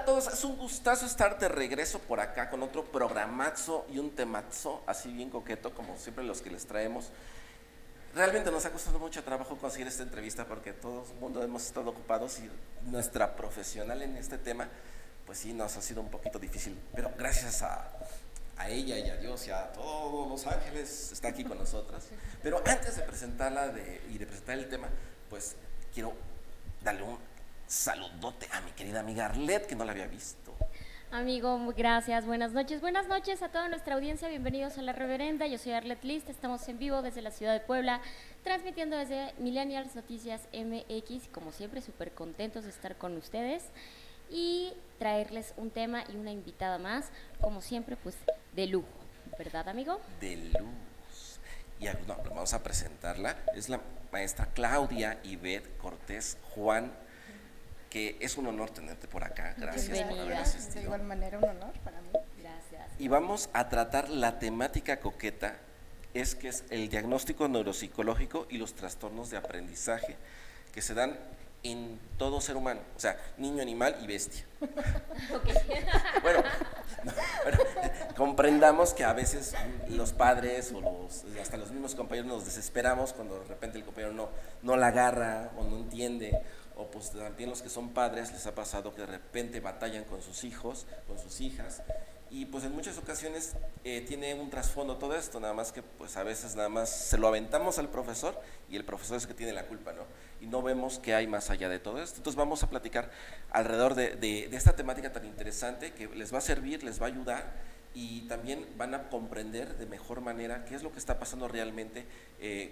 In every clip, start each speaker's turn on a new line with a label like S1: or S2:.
S1: todos? Es un gustazo estar de regreso por acá con otro programazo y un temazo así bien coqueto, como siempre los que les traemos. Realmente nos ha costado mucho trabajo conseguir esta entrevista porque todo el mundo hemos estado ocupados y nuestra profesional en este tema, pues sí, nos ha sido un poquito difícil. Pero gracias a ella y a Dios y a todos los ángeles está aquí con nosotras. Pero antes de presentarla y de presentar el tema, pues quiero darle un saludote a mi querida amiga Arlet, que no la había visto.
S2: Amigo, gracias, buenas noches a toda nuestra audiencia, bienvenidos a La Reverenda, yo soy Arlet List, estamos en vivo desde la ciudad de Puebla, transmitiendo desde Millennials Noticias MX, como siempre súper contentos de estar con ustedes y traerles un tema y una invitada más, como siempre pues de lujo, ¿verdad amigo?
S1: De luz. Y no, vamos a presentarla, es la maestra Claudia Ivette Cortés Juan, que es un honor tenerte por acá, gracias por haber asistido.
S3: De igual manera un honor para mí.
S2: Gracias.
S1: Y vamos a tratar la temática coqueta, que es el diagnóstico neuropsicológico y los trastornos de aprendizaje que se dan en todo ser humano, o sea, niño, animal y bestia.
S2: Okay.
S1: Bueno, comprendamos que a veces los padres o hasta los mismos compañeros nos desesperamos cuando de repente el compañero no la agarra o no entiende, o pues también los que son padres les ha pasado que de repente batallan con sus hijos, con sus hijas, y pues en muchas ocasiones tiene un trasfondo todo esto, nada más que pues a veces nada más se lo aventamos al profesor y el profesor es el que tiene la culpa, ¿no? Y no vemos qué hay más allá de todo esto. Entonces vamos a platicar alrededor de esta temática tan interesante que les va a servir, les va a ayudar y también van a comprender de mejor manera qué es lo que está pasando realmente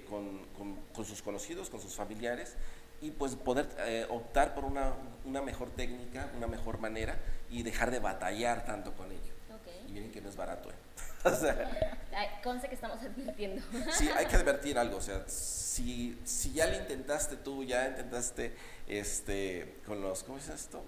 S1: con sus conocidos, con sus familiares, y pues poder optar por una mejor técnica, una mejor manera y dejar de batallar tanto con ello.
S2: Okay.
S1: Y miren que no es barato, O sea,
S2: conste que estamos advirtiendo.
S1: Sí, hay que advertir algo, o sea, si ya lo intentaste tú, ya intentaste con los, ¿cómo es esto?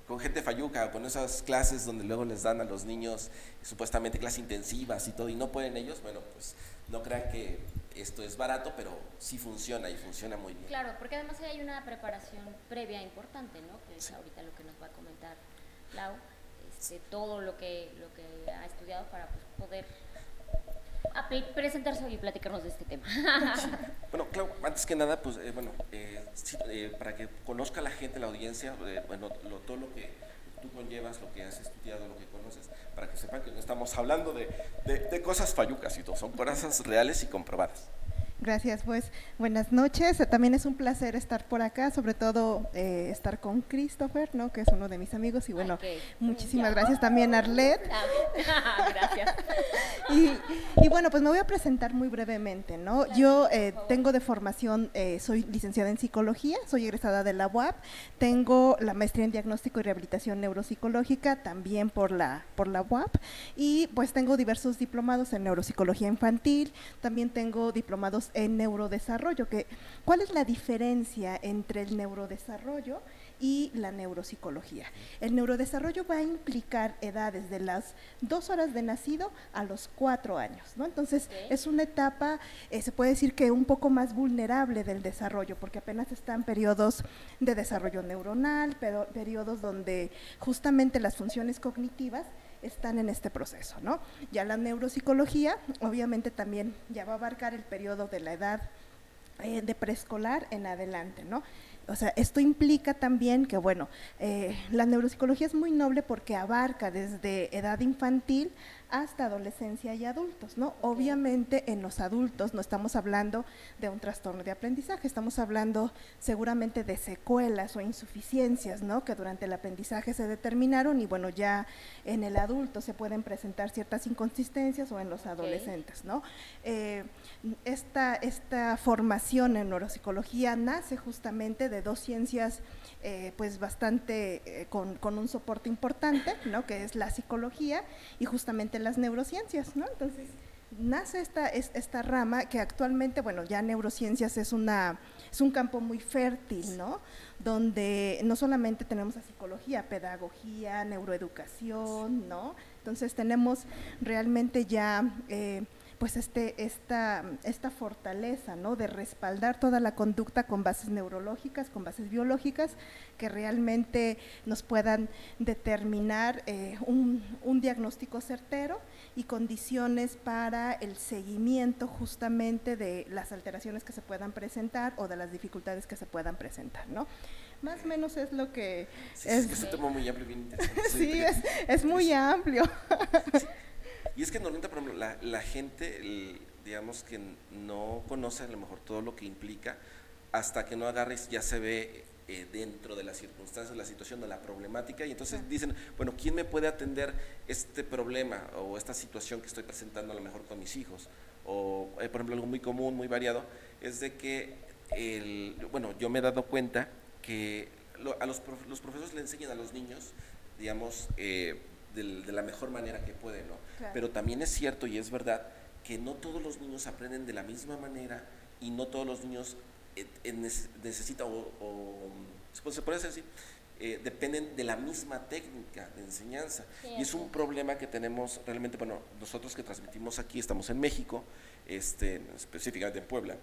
S1: Con gente falluca, con esas clases donde luego les dan a los niños supuestamente clases intensivas y todo, y no pueden ellos, bueno, pues no crean que esto es barato, pero sí funciona y funciona muy bien.
S2: Claro, porque además hay una preparación previa importante, ¿no? Que es
S1: Sí.
S2: ahorita lo que nos va a comentar Lau, todo lo que ha estudiado para pues, poder presentarse y platicarnos de este tema.
S1: Sí. Bueno, Clau, antes que nada, pues sí, para que conozca la gente, la audiencia, bueno, todo lo que tú conllevas, lo que has estudiado, lo que conoces, para que sepan que no estamos hablando de cosas fallucas y todo, son cosas reales y comprobadas.
S3: Gracias, pues buenas noches. También es un placer estar por acá, sobre todo estar con Christopher, ¿no? Que es uno de mis amigos y bueno,
S2: Okay.
S3: muchísimas gracias también Arlet.
S2: Gracias.
S3: Y bueno, pues me voy a presentar muy brevemente, ¿no?
S2: Claro,
S3: Yo
S2: por favor.
S3: tengo de formación, soy licenciada en psicología, soy egresada de la UAP, tengo la maestría en diagnóstico y rehabilitación neuropsicológica también por la UAP y pues tengo diversos diplomados en neuropsicología infantil, también tengo diplomados en neurodesarrollo. ¿Cuál es la diferencia entre el neurodesarrollo y la neuropsicología? El neurodesarrollo va a implicar edades de las 2 horas de nacido a los 4 años, ¿no? Entonces,
S2: Okay.
S3: es una etapa, se puede decir que un poco más vulnerable del desarrollo, porque apenas están periodos de desarrollo neuronal, pero periodos donde justamente las funciones cognitivas están en este proceso, ¿no? Ya la neuropsicología, obviamente también ya va a abarcar el periodo de la edad de preescolar en adelante, ¿no? O sea, esto implica también que, bueno, la neuropsicología es muy noble porque abarca desde edad infantil hasta adolescencia y adultos, ¿no?
S2: Okay.
S3: Obviamente en los adultos no estamos hablando de un trastorno de aprendizaje, estamos hablando seguramente de secuelas o insuficiencias, ¿no? Que durante el aprendizaje se determinaron y bueno, ya en el adulto se pueden presentar ciertas inconsistencias o en los adolescentes, ¿no? Esta formación en neuropsicología nace justamente de dos ciencias pues bastante con un soporte importante, ¿no? Que es la psicología y justamente las neurociencias, ¿no? Entonces nace esta rama que actualmente, bueno, ya neurociencias es un campo muy fértil, ¿no? Donde no solamente tenemos la psicología, pedagogía, neuroeducación, ¿no? Entonces tenemos realmente ya pues esta fortaleza, ¿no?, de respaldar toda la conducta con bases neurológicas, con bases biológicas, que realmente nos puedan determinar un diagnóstico certero y condiciones para el seguimiento justamente de las alteraciones que se puedan presentar o de las dificultades que se puedan presentar, ¿no? Más o menos es lo que
S1: sí, es que es un tema muy amplio, bien interesante.
S3: Sí, es muy amplio.
S1: Sí. Y es que normalmente, por ejemplo, la gente, digamos que no conoce a lo mejor todo lo que implica, hasta que no agarres ya se ve dentro de las circunstancias, la situación, de la problemática, y entonces dicen, bueno, ¿quién me puede atender este problema o esta situación que estoy presentando a lo mejor con mis hijos? O, por ejemplo, algo muy común, muy variado, es de que, bueno, yo me he dado cuenta que los profesores le enseñan a los niños, digamos, de la mejor manera que pueden, ¿no?
S3: Claro.
S1: Pero también es cierto y es verdad que no todos los niños aprenden de la misma manera y no todos los niños necesitan se puede decir así, dependen de la misma técnica de enseñanza.
S2: Sí,
S1: y es un problema que tenemos realmente, bueno, nosotros que transmitimos aquí, estamos en México, específicamente en Puebla,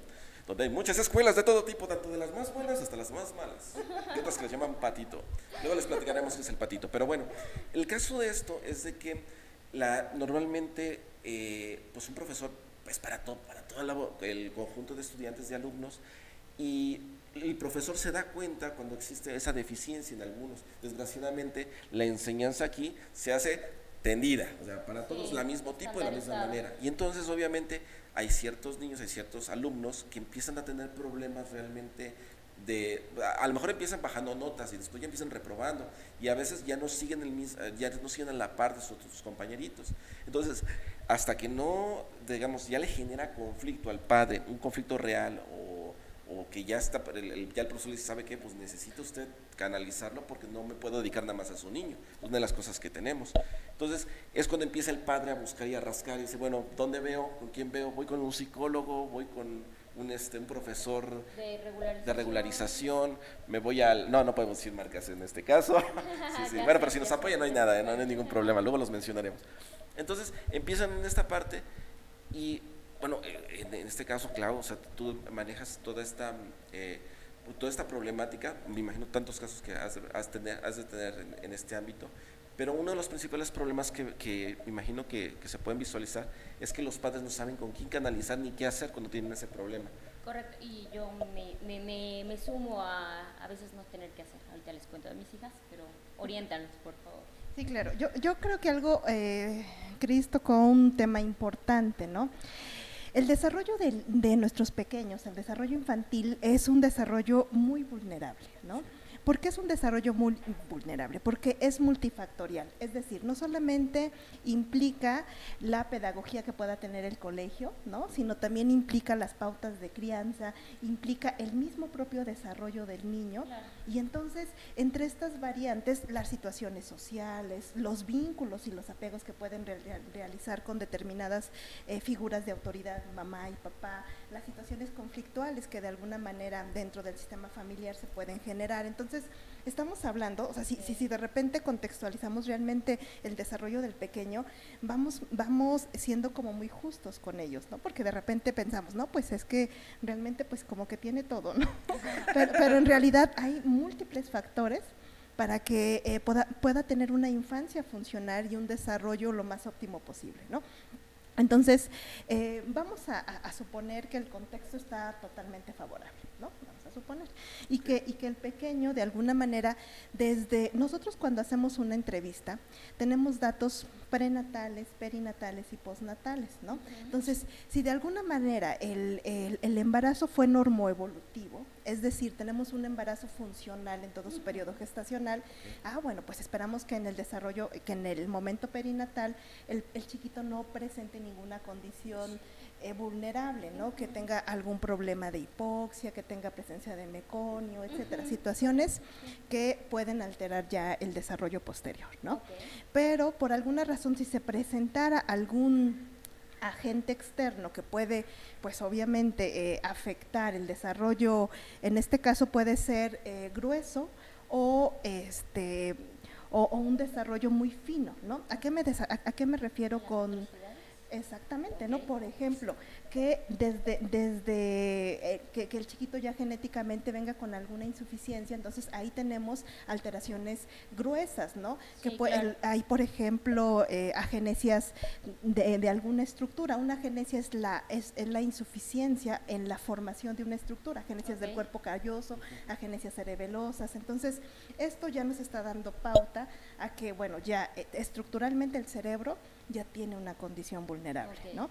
S1: donde hay muchas escuelas de todo tipo, tanto de las más buenas hasta las más malas, y otras que les llaman patito. Luego les platicaremos qué es el patito. Pero bueno, el caso de esto es de que normalmente pues un profesor, pues para todo el conjunto de estudiantes, de alumnos, y el profesor se da cuenta cuando existe esa deficiencia en algunos. Desgraciadamente, la enseñanza aquí se hace tendida, o sea, para todos la mismo tipo, de la misma manera. Y entonces, obviamente, hay ciertos niños, hay ciertos alumnos que empiezan a tener problemas realmente a lo mejor empiezan bajando notas y después ya empiezan reprobando y a veces ya no siguen a la par de sus compañeritos. Entonces, hasta que no, digamos, ya le genera conflicto al padre, un conflicto real o que ya está, ya el profesor le dice, ¿sabe qué? Pues necesita usted canalizarlo porque no me puedo dedicar nada más a su niño. Es una de las cosas que tenemos. Entonces, es cuando empieza el padre a buscar y a rascar y dice, bueno, ¿dónde veo? ¿Con quién veo? Voy con un psicólogo, voy con un profesor de regularización, me voy no podemos decir marcas en este caso. Sí. Bueno, pero si nos apoyan no hay nada, no hay ningún problema, luego los mencionaremos. Entonces, empiezan en esta parte y bueno, en este caso, claro, o sea, tú manejas toda esta problemática, me imagino tantos casos que has de tener en este ámbito, pero uno de los principales problemas que me imagino que se pueden visualizar es que los padres no saben con quién canalizar ni qué hacer cuando tienen ese problema.
S2: Correcto, y yo me sumo a veces no tener que hacer. Ahorita les cuento a mis hijas, pero oriéntanos, por favor.
S3: Sí, claro, yo creo que algo, Cris tocó un tema importante, ¿no? El desarrollo de nuestros pequeños, el desarrollo infantil, es un desarrollo muy vulnerable, ¿no? ¿Por qué es un desarrollo muy vulnerable? Porque es multifactorial, es decir, no solamente implica la pedagogía que pueda tener el colegio, ¿no?, sino también implica las pautas de crianza, implica el mismo propio desarrollo del niño.
S2: Claro.
S3: Y entonces, entre estas variantes, las situaciones sociales, los vínculos y los apegos que pueden realizar con determinadas figuras de autoridad, mamá y papá, las situaciones conflictuales que de alguna manera dentro del sistema familiar se pueden generar. Entonces, estamos hablando, o sea, si de repente contextualizamos realmente el desarrollo del pequeño, vamos siendo como muy justos con ellos, ¿no? Porque de repente pensamos, no, pues es que realmente pues como que tiene todo, ¿no? Pero en realidad hay múltiples factores para que pueda tener una infancia funcional y un desarrollo lo más óptimo posible, ¿no? Entonces, vamos a suponer que el contexto está totalmente favorable, ¿no? Vamos a suponer. Y que el pequeño, de alguna manera, desde nosotros cuando hacemos una entrevista, tenemos datos prenatales, perinatales y postnatales, ¿no? Entonces, si de alguna manera el embarazo fue normoevolutivo, es decir, tenemos un embarazo funcional en todo su periodo gestacional, bueno, pues esperamos que en el desarrollo, que en el momento perinatal, el chiquito no presente ninguna condición vulnerable, ¿no? Que tenga algún problema de hipoxia, que tenga presencia de meconio, etcétera, situaciones que pueden alterar ya el desarrollo posterior, ¿no? Pero por alguna razón, si se presentara algún agente externo que puede, pues obviamente, afectar el desarrollo, en este caso puede ser grueso o un desarrollo muy fino, ¿no? ¿A qué me refiero con Exactamente, ¿no?
S2: Ok.
S3: Por ejemplo, que desde que el chiquito ya genéticamente venga con alguna insuficiencia, entonces ahí tenemos alteraciones gruesas, ¿no?
S2: Sí, claro.
S3: Hay, por ejemplo, agenesias de alguna estructura. Una agenesia es la insuficiencia en la formación de una estructura, agenesias del
S2: Ok.
S3: cuerpo calloso, agenesias cerebelosas. Entonces, esto ya nos está dando pauta a que, bueno, ya estructuralmente el cerebro ya tiene una condición vulnerable,
S2: Ok.
S3: ¿no?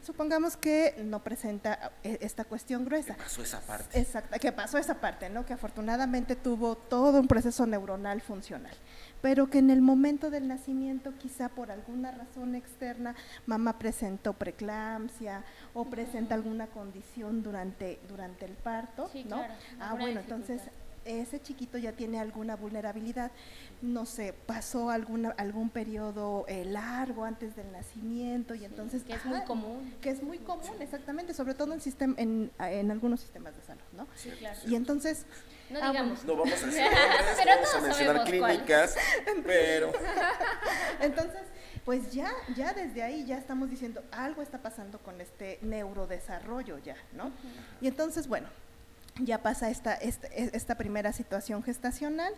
S3: Supongamos que no presenta esta cuestión gruesa.
S1: ¿Qué pasó esa parte?
S3: Exacto, que pasó esa parte, ¿no? Que afortunadamente tuvo todo un proceso neuronal funcional, pero que en el momento del nacimiento, quizá por alguna razón externa, mamá presentó preeclampsia o presenta alguna condición durante el parto,
S2: Sí,
S3: ¿no?
S2: claro,
S3: Ah,
S2: alguna
S3: bueno, entonces
S2: dificultad.
S3: ese chiquito ya tiene alguna vulnerabilidad, no sé, pasó algún periodo largo antes del nacimiento y entonces…
S2: Que es muy común.
S3: Que es muy común, exactamente, sobre todo en algunos sistemas de salud, ¿no?
S2: Sí, claro.
S3: Y entonces…
S2: No
S3: ah,
S2: digamos.
S1: No vamos a decir nombres,
S2: Pero
S1: no vamos a
S2: todos
S1: mencionar
S2: sabemos cuál.
S1: clínicas, pero
S3: Entonces, pues ya desde ahí ya estamos diciendo, algo está pasando con este neurodesarrollo ya, ¿no? Y entonces, bueno, ya pasa esta primera situación gestacional,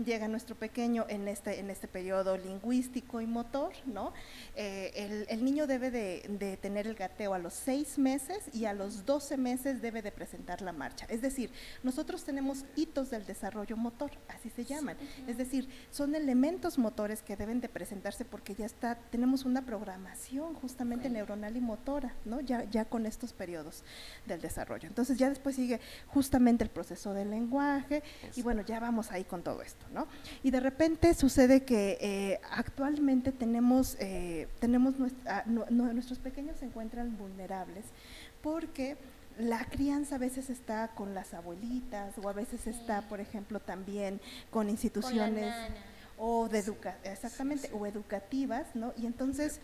S3: llega nuestro pequeño en este periodo lingüístico y motor, ¿no? El niño debe de tener el gateo a los 6 meses y a los 12 meses debe de presentar la marcha. Es decir, nosotros tenemos hitos del desarrollo motor, así se llaman. Es decir, son elementos motores que deben de presentarse porque tenemos una programación justamente neuronal y motora, ¿no? Ya con estos periodos del desarrollo. Entonces ya después sigue justamente el proceso del lenguaje y bueno, ya vamos ahí con todo esto, ¿no? Y de repente sucede que actualmente tenemos nuestros pequeños se encuentran vulnerables porque la crianza a veces está con las abuelitas o a veces está, por ejemplo, también con instituciones
S2: Con la nana.
S3: o exactamente, o educativas, ¿no? Y entonces,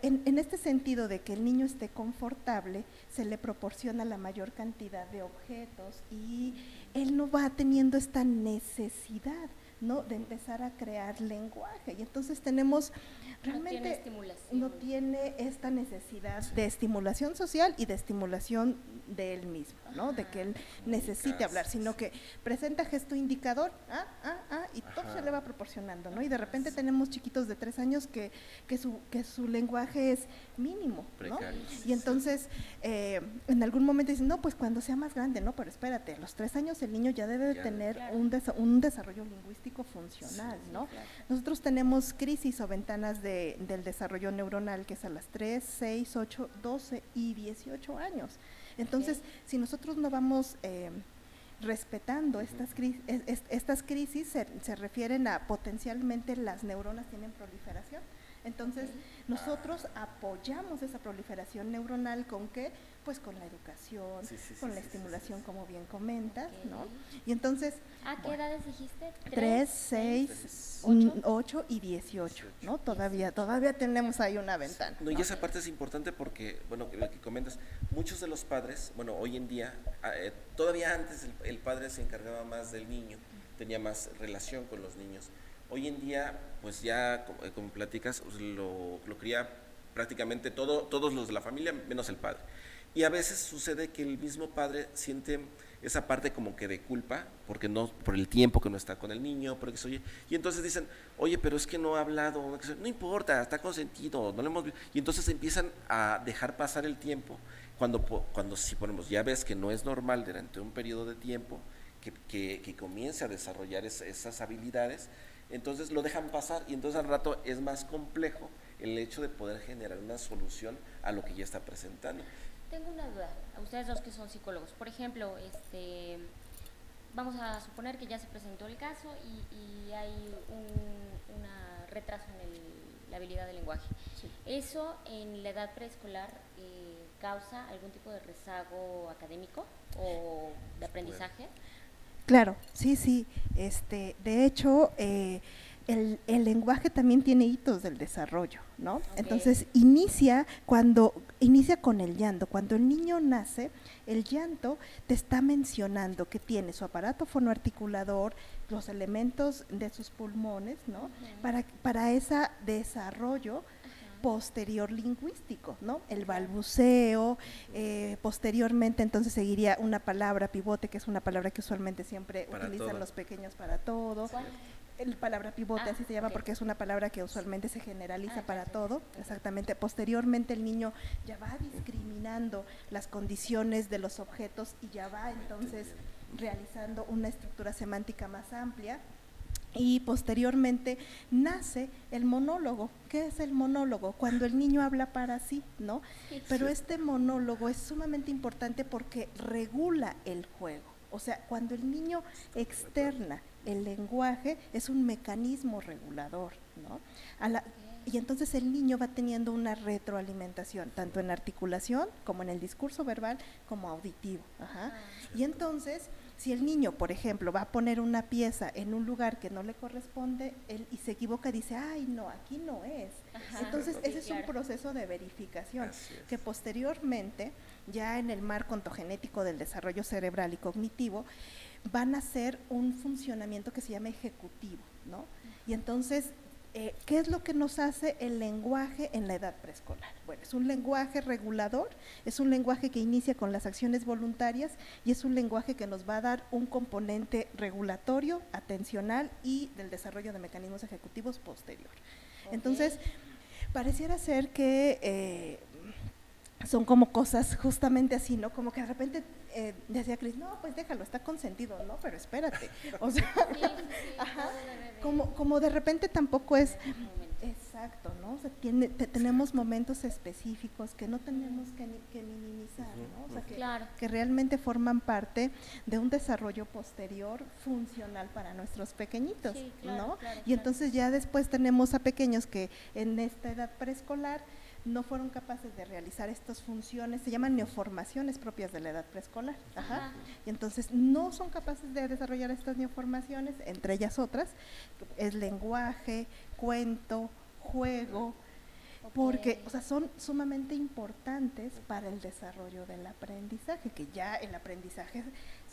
S3: en este sentido de que el niño esté confortable, se le proporciona la mayor cantidad de objetos y él no va teniendo esta necesidad, ¿no? De empezar a crear lenguaje. Y entonces tenemos realmente…
S2: No tiene estimulación.
S3: no tiene esta necesidad de estimulación social y de estimulación de él mismo, ¿no? De que él necesite hablar, sino que presenta gesto indicador, y todo se le va proporcionando, ¿no? Y de repente tenemos chiquitos de 3 años que su lenguaje es mínimo, ¿no?
S1: Precario.
S3: Y entonces, en algún momento dicen, no, pues cuando sea más grande, no, pero espérate, a los 3 años el niño ya debe de tener
S2: claro.
S3: un desarrollo lingüístico funcional, ¿no?
S2: claro.
S3: Nosotros tenemos crisis o ventanas del desarrollo neuronal que es a las 3, 6, 8, 12 y 18 años. Entonces, si nosotros no vamos respetando estas crisis, se refieren a potencialmente las neuronas tienen proliferación. Entonces, nosotros apoyamos esa proliferación neuronal ¿con qué? Pues con la educación, con la estimulación, como bien comentas, ¿no? Y entonces…
S2: ¿A qué edades dijiste?
S3: 3, 6, 8 y 18, ¿no? Todavía tenemos ahí una ventana.
S1: No, y esa parte es importante porque, bueno, lo que comentas, muchos de los padres, bueno, hoy en día, todavía antes el padre se encargaba más del niño, tenía más relación con los niños. Hoy en día, pues ya, como platicas, lo cría prácticamente todos los de la familia, menos el padre. Y a veces sucede que el mismo padre siente esa parte como que de culpa, porque no, por el tiempo que no está con el niño, porque y entonces dicen, oye, pero es que no ha hablado, no importa, está consentido, no lo hemos visto. Y entonces empiezan a dejar pasar el tiempo, cuando si ponemos, ya ves que no es normal durante un periodo de tiempo que comience a desarrollar esas habilidades, entonces lo dejan pasar y entonces al rato es más complejo el hecho de poder generar una solución a lo que ya está presentando.
S2: Tengo una duda, a ustedes dos que son psicólogos. Por ejemplo, vamos a suponer que ya se presentó el caso y hay un retraso en la habilidad del lenguaje.
S3: Sí.
S2: ¿Eso en la edad preescolar causa algún tipo de rezago académico o de aprendizaje?
S3: Claro, sí. De hecho, el lenguaje también tiene hitos del desarrollo, ¿no?
S2: Okay.
S3: Entonces inicia con el llanto. Cuando el niño nace, el llanto te está mencionando que tiene su aparato fonoarticulador, los elementos de sus pulmones, ¿no? Para ese desarrollo posterior lingüístico, ¿no? El balbuceo, posteriormente entonces seguiría una palabra pivote, que es una palabra que usualmente siempre
S1: Para
S3: utilizan
S1: todo.
S3: los pequeños para todo.
S2: ¿Cuál?
S3: El palabra pivote, así se llama,
S2: ok.
S3: porque es una palabra que usualmente se generaliza
S2: Ya,
S3: para
S2: ya, ya.
S3: todo, exactamente. Posteriormente el niño ya va discriminando las condiciones de los objetos y ya va entonces realizando una estructura semántica más amplia. Y posteriormente nace el monólogo. ¿Qué es el monólogo? Cuando el niño habla para sí, ¿no? Pero este monólogo es sumamente importante porque regula el juego. O sea, cuando el niño externa el lenguaje, es un mecanismo regulador, ¿no? Y entonces el niño va teniendo una retroalimentación, tanto en articulación como en el discurso verbal, como auditivo. Ajá. Y entonces, si el niño, por ejemplo, va a poner una pieza en un lugar que no le corresponde y se equivoca, dice, ay, no, aquí no es.
S2: Ajá.
S3: Entonces,
S2: Sí,
S3: ese es un
S2: claro.
S3: proceso de verificación
S1: Así es.
S3: que posteriormente, ya en el marco ontogenético del desarrollo cerebral y cognitivo, van a hacer un funcionamiento que se llama ejecutivo, ¿no? Y entonces, ¿qué es lo que nos hace el lenguaje en la edad preescolar? Bueno, es un lenguaje regulador, es un lenguaje que inicia con las acciones voluntarias y es un lenguaje que nos va a dar un componente regulatorio, atencional y del desarrollo de mecanismos ejecutivos posterior.
S2: Ok.
S3: Entonces, pareciera ser que son como cosas justamente así, ¿no? Como que de repente decía Cris, no, pues déjalo, está consentido, ¿no? Pero espérate, o sea,
S2: Sí, sí, sí,
S3: ajá,
S2: todo debe de-
S3: como de repente tampoco es,
S2: de momento.
S3: exacto, ¿no? O sea, tenemos momentos específicos que no tenemos que minimizar, ¿no? O sea,
S2: Claro.
S3: que realmente forman parte de un desarrollo posterior funcional para nuestros pequeñitos,
S2: Sí, claro,
S3: ¿no?
S2: claro,
S3: Y
S2: claro.
S3: entonces ya después tenemos a pequeños que en esta edad preescolar no fueron capaces de realizar estas funciones, se llaman neoformaciones propias de la edad preescolar, ajá.
S2: Ajá.
S3: Y entonces no son capaces de desarrollar estas neoformaciones, entre ellas otras, es lenguaje, cuento, juego, porque,
S2: Ok.
S3: o sea, son sumamente importantes para el desarrollo del aprendizaje, que ya el aprendizaje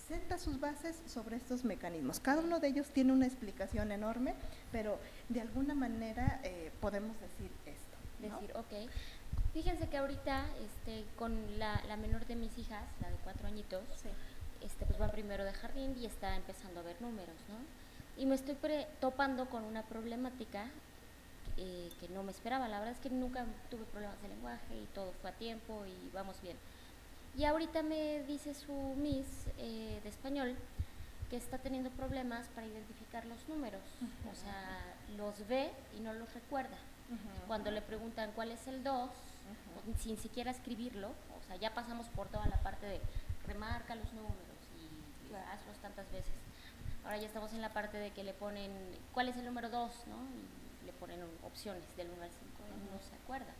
S3: senta sus bases sobre estos mecanismos. Cada uno de ellos tiene una explicación enorme, pero de alguna manera podemos decir esto, ¿no?
S2: Decir, ok. Fíjense que ahorita con la menor de mis hijas, la de 4 añitos,
S3: Sí.
S2: pues va primero de jardín y está empezando a ver números, ¿no? Y me estoy topando con una problemática que no me esperaba. La verdad es que nunca tuve problemas de lenguaje y todo fue a tiempo y vamos bien. Y ahorita me dice su miss de español que está teniendo problemas para identificar los números. O sea, los ve y no los recuerda. Cuando le preguntan cuál es el 2, sin siquiera escribirlo, o sea, ya pasamos por toda la parte de remarca los números y hazlos tantas veces. Ahora ya estamos en la parte de que le ponen cuál es el número 2, ¿no? Y le ponen opciones del 1 al 5, no se acuerda.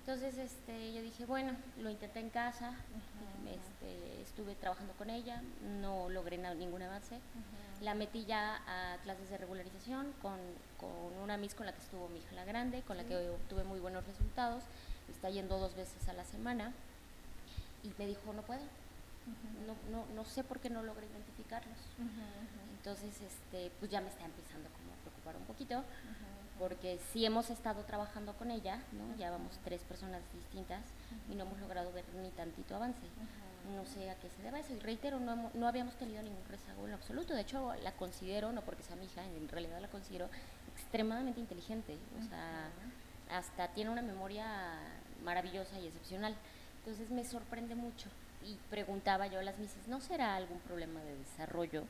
S2: Entonces yo dije, bueno, lo intenté en casa, estuve trabajando con ella, no logré ningún avance. La metí ya a clases de regularización con una miss con la que estuvo mi hija la grande, con la que obtuve muy buenos resultados. Está yendo 2 veces a la semana y me dijo, no puedo, no sé por qué no logré identificarlos. Entonces, pues ya me está empezando como a preocupar un poquito, porque sí hemos estado trabajando con ella, ¿no? Ya vamos 3 personas distintas y no hemos logrado ver ni tantito avance. No sé a qué se deba eso, y reitero, no habíamos tenido ningún rezago en absoluto. De hecho, la considero, no porque sea mi hija, en realidad la considero extremadamente inteligente, o sea, hasta tiene una memoria maravillosa y excepcional. Entonces me sorprende mucho y preguntaba yo a las mises, ¿no será algún problema de desarrollo?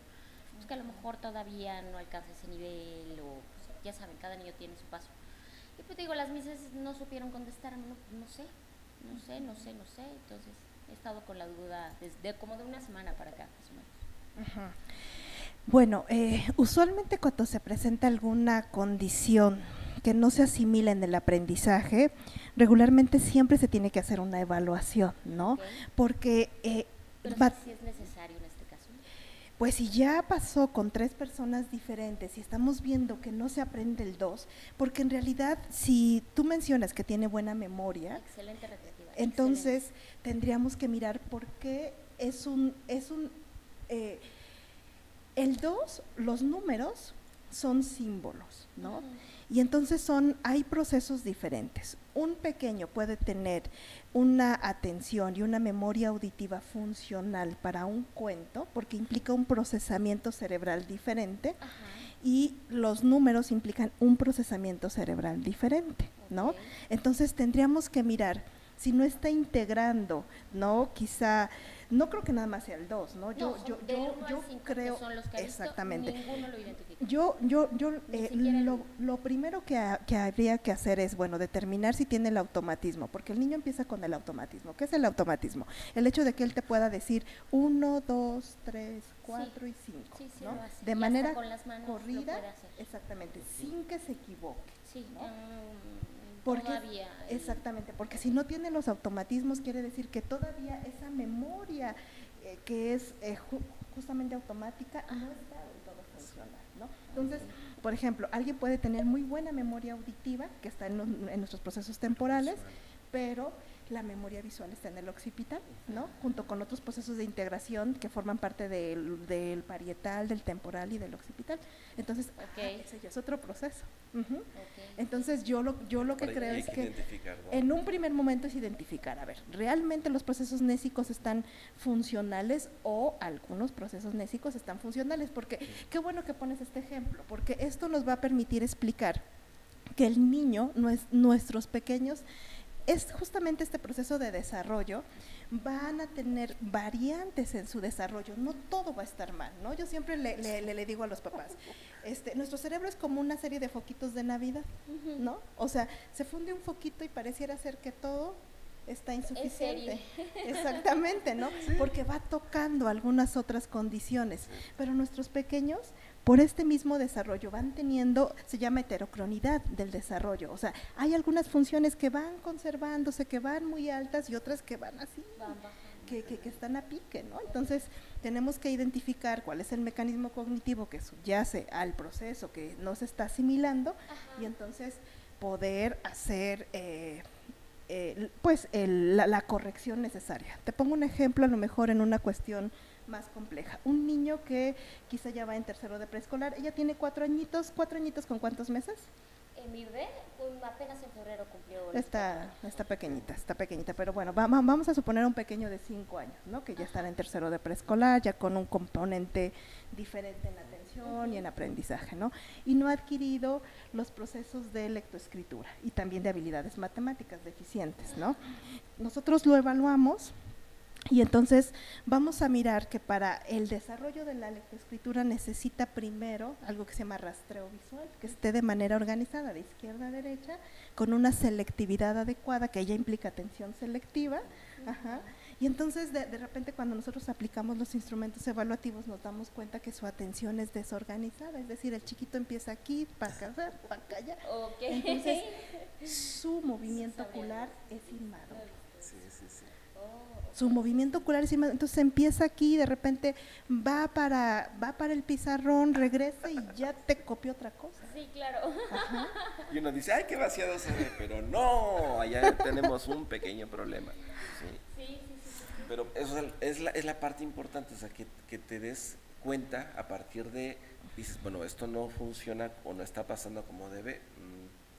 S2: Pues que a lo mejor todavía no alcanza ese nivel o pues, ya saben, cada niño tiene su paso. Y pues digo, las mises no supieron contestarme, no sé. Entonces he estado con la duda desde como de una semana para acá, más o menos.
S3: Ajá. Bueno, usualmente cuando se presenta alguna condición que no se asimila en el aprendizaje, regularmente siempre se tiene que hacer una evaluación, ¿no?
S2: Ok.
S3: Porque
S2: Pero sí es necesario en este caso.
S3: pues si ya pasó con 3 personas diferentes y estamos viendo que no se aprende el 2, porque en realidad si tú mencionas que tiene buena memoria,
S2: Excelente retentiva.
S3: entonces tendríamos que mirar por qué el 2, los números son símbolos, ¿no? Y entonces hay procesos diferentes. Un pequeño puede tener una atención y una memoria auditiva funcional para un cuento, porque implica un procesamiento cerebral diferente, y los números implican un procesamiento cerebral diferente, ¿no? Entonces tendríamos que mirar si no está integrando, ¿no? Quizá, no creo que nada más sea el 2, ¿no? Yo creo,
S2: que son los que
S3: exactamente.
S2: Visto, ninguno lo identifica.
S3: Lo primero que habría que hacer es, bueno, determinar si tiene el automatismo, porque el niño empieza con el automatismo. ¿Qué es el automatismo? El hecho de que él te pueda decir 1, 2, 3, 4 y 5, ¿no? De manera
S2: con las manos
S3: corrida, exactamente, sin que se equivoque.
S2: Sí,
S3: ¿no? Exactamente, porque si no tiene los automatismos quiere decir que todavía esa memoria que es justamente automática no está del todo funcional, ¿no? Entonces, por ejemplo, alguien puede tener muy buena memoria auditiva, que está en nuestros procesos temporales, pero la memoria visual está en el occipital, ¿no? Junto con otros procesos de integración que forman parte del parietal, del temporal y del occipital. Entonces, ese ya es otro proceso. Entonces, yo lo que creo es que en un primer momento es identificar, a ver, ¿realmente los procesos nésicos están funcionales o algunos procesos nésicos están funcionales? Porque qué bueno que pones este ejemplo, porque esto nos va a permitir explicar que el niño, nuestros pequeños, es justamente este proceso de desarrollo, van a tener variantes en su desarrollo, no todo va a estar mal, ¿no? Yo siempre le digo a los papás, nuestro cerebro es como una serie de foquitos de Navidad, ¿no? O sea, se funde un foquito y pareciera ser que todo está insuficiente. Exactamente, ¿no? Sí. Porque va tocando algunas otras condiciones, pero nuestros pequeños, por este mismo desarrollo, van teniendo, se llama heterocronidad del desarrollo, o sea, hay algunas funciones que van conservándose, que van muy altas y otras que van así, que están a pique, ¿no? Entonces, tenemos que identificar cuál es el mecanismo cognitivo que subyace al proceso que no se está asimilando y entonces poder hacer la corrección necesaria. Te pongo un ejemplo, a lo mejor en una cuestión más compleja. Un niño que quizá ya va en tercero de preescolar, ella tiene 4 añitos, ¿4 añitos con cuántos meses?
S2: Mi bebé apenas en febrero cumplió.
S3: Está pequeñita, pero bueno, vamos a suponer un pequeño de 5 años, ¿no? Que ya estará en tercero de preescolar, ya con un componente diferente en la atención y en aprendizaje, ¿no? Y no ha adquirido los procesos de lectoescritura y también de habilidades matemáticas deficientes, ¿no? Nosotros lo evaluamos. Y entonces vamos a mirar que para el desarrollo de la lectoescritura necesita primero algo que se llama rastreo visual, que esté de manera organizada de izquierda a derecha, con una selectividad adecuada, que ya implica atención selectiva. Y entonces de repente cuando nosotros aplicamos los instrumentos evaluativos nos damos cuenta que su atención es desorganizada, es decir, el chiquito empieza aquí, para acá, para allá. Entonces su movimiento ocular es inmaduro. Su movimiento ocular es inmaduro, entonces empieza aquí, de repente va para el pizarrón, regresa y ya te copió otra cosa.
S2: Sí, claro.
S1: Y uno dice, ay, qué vaciado se ve, pero no, allá tenemos un pequeño problema. Sí. Pero eso es la parte importante, o sea, que te des cuenta a partir de, dices, bueno, esto no funciona o no está pasando como debe,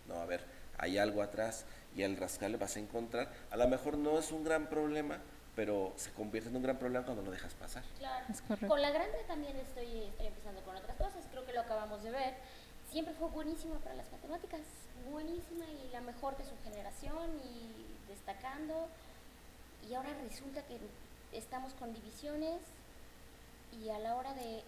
S1: no, a ver, hay algo atrás, y al rascarle vas a encontrar, a lo mejor no es un gran problema, pero se convierte en un gran problema cuando lo dejas pasar.
S2: Claro. Con la grande también estoy empezando con otras cosas, creo que lo acabamos de ver. Siempre fue buenísima para las matemáticas, buenísima y la mejor de su generación y destacando. Y ahora resulta que estamos con divisiones y a la hora de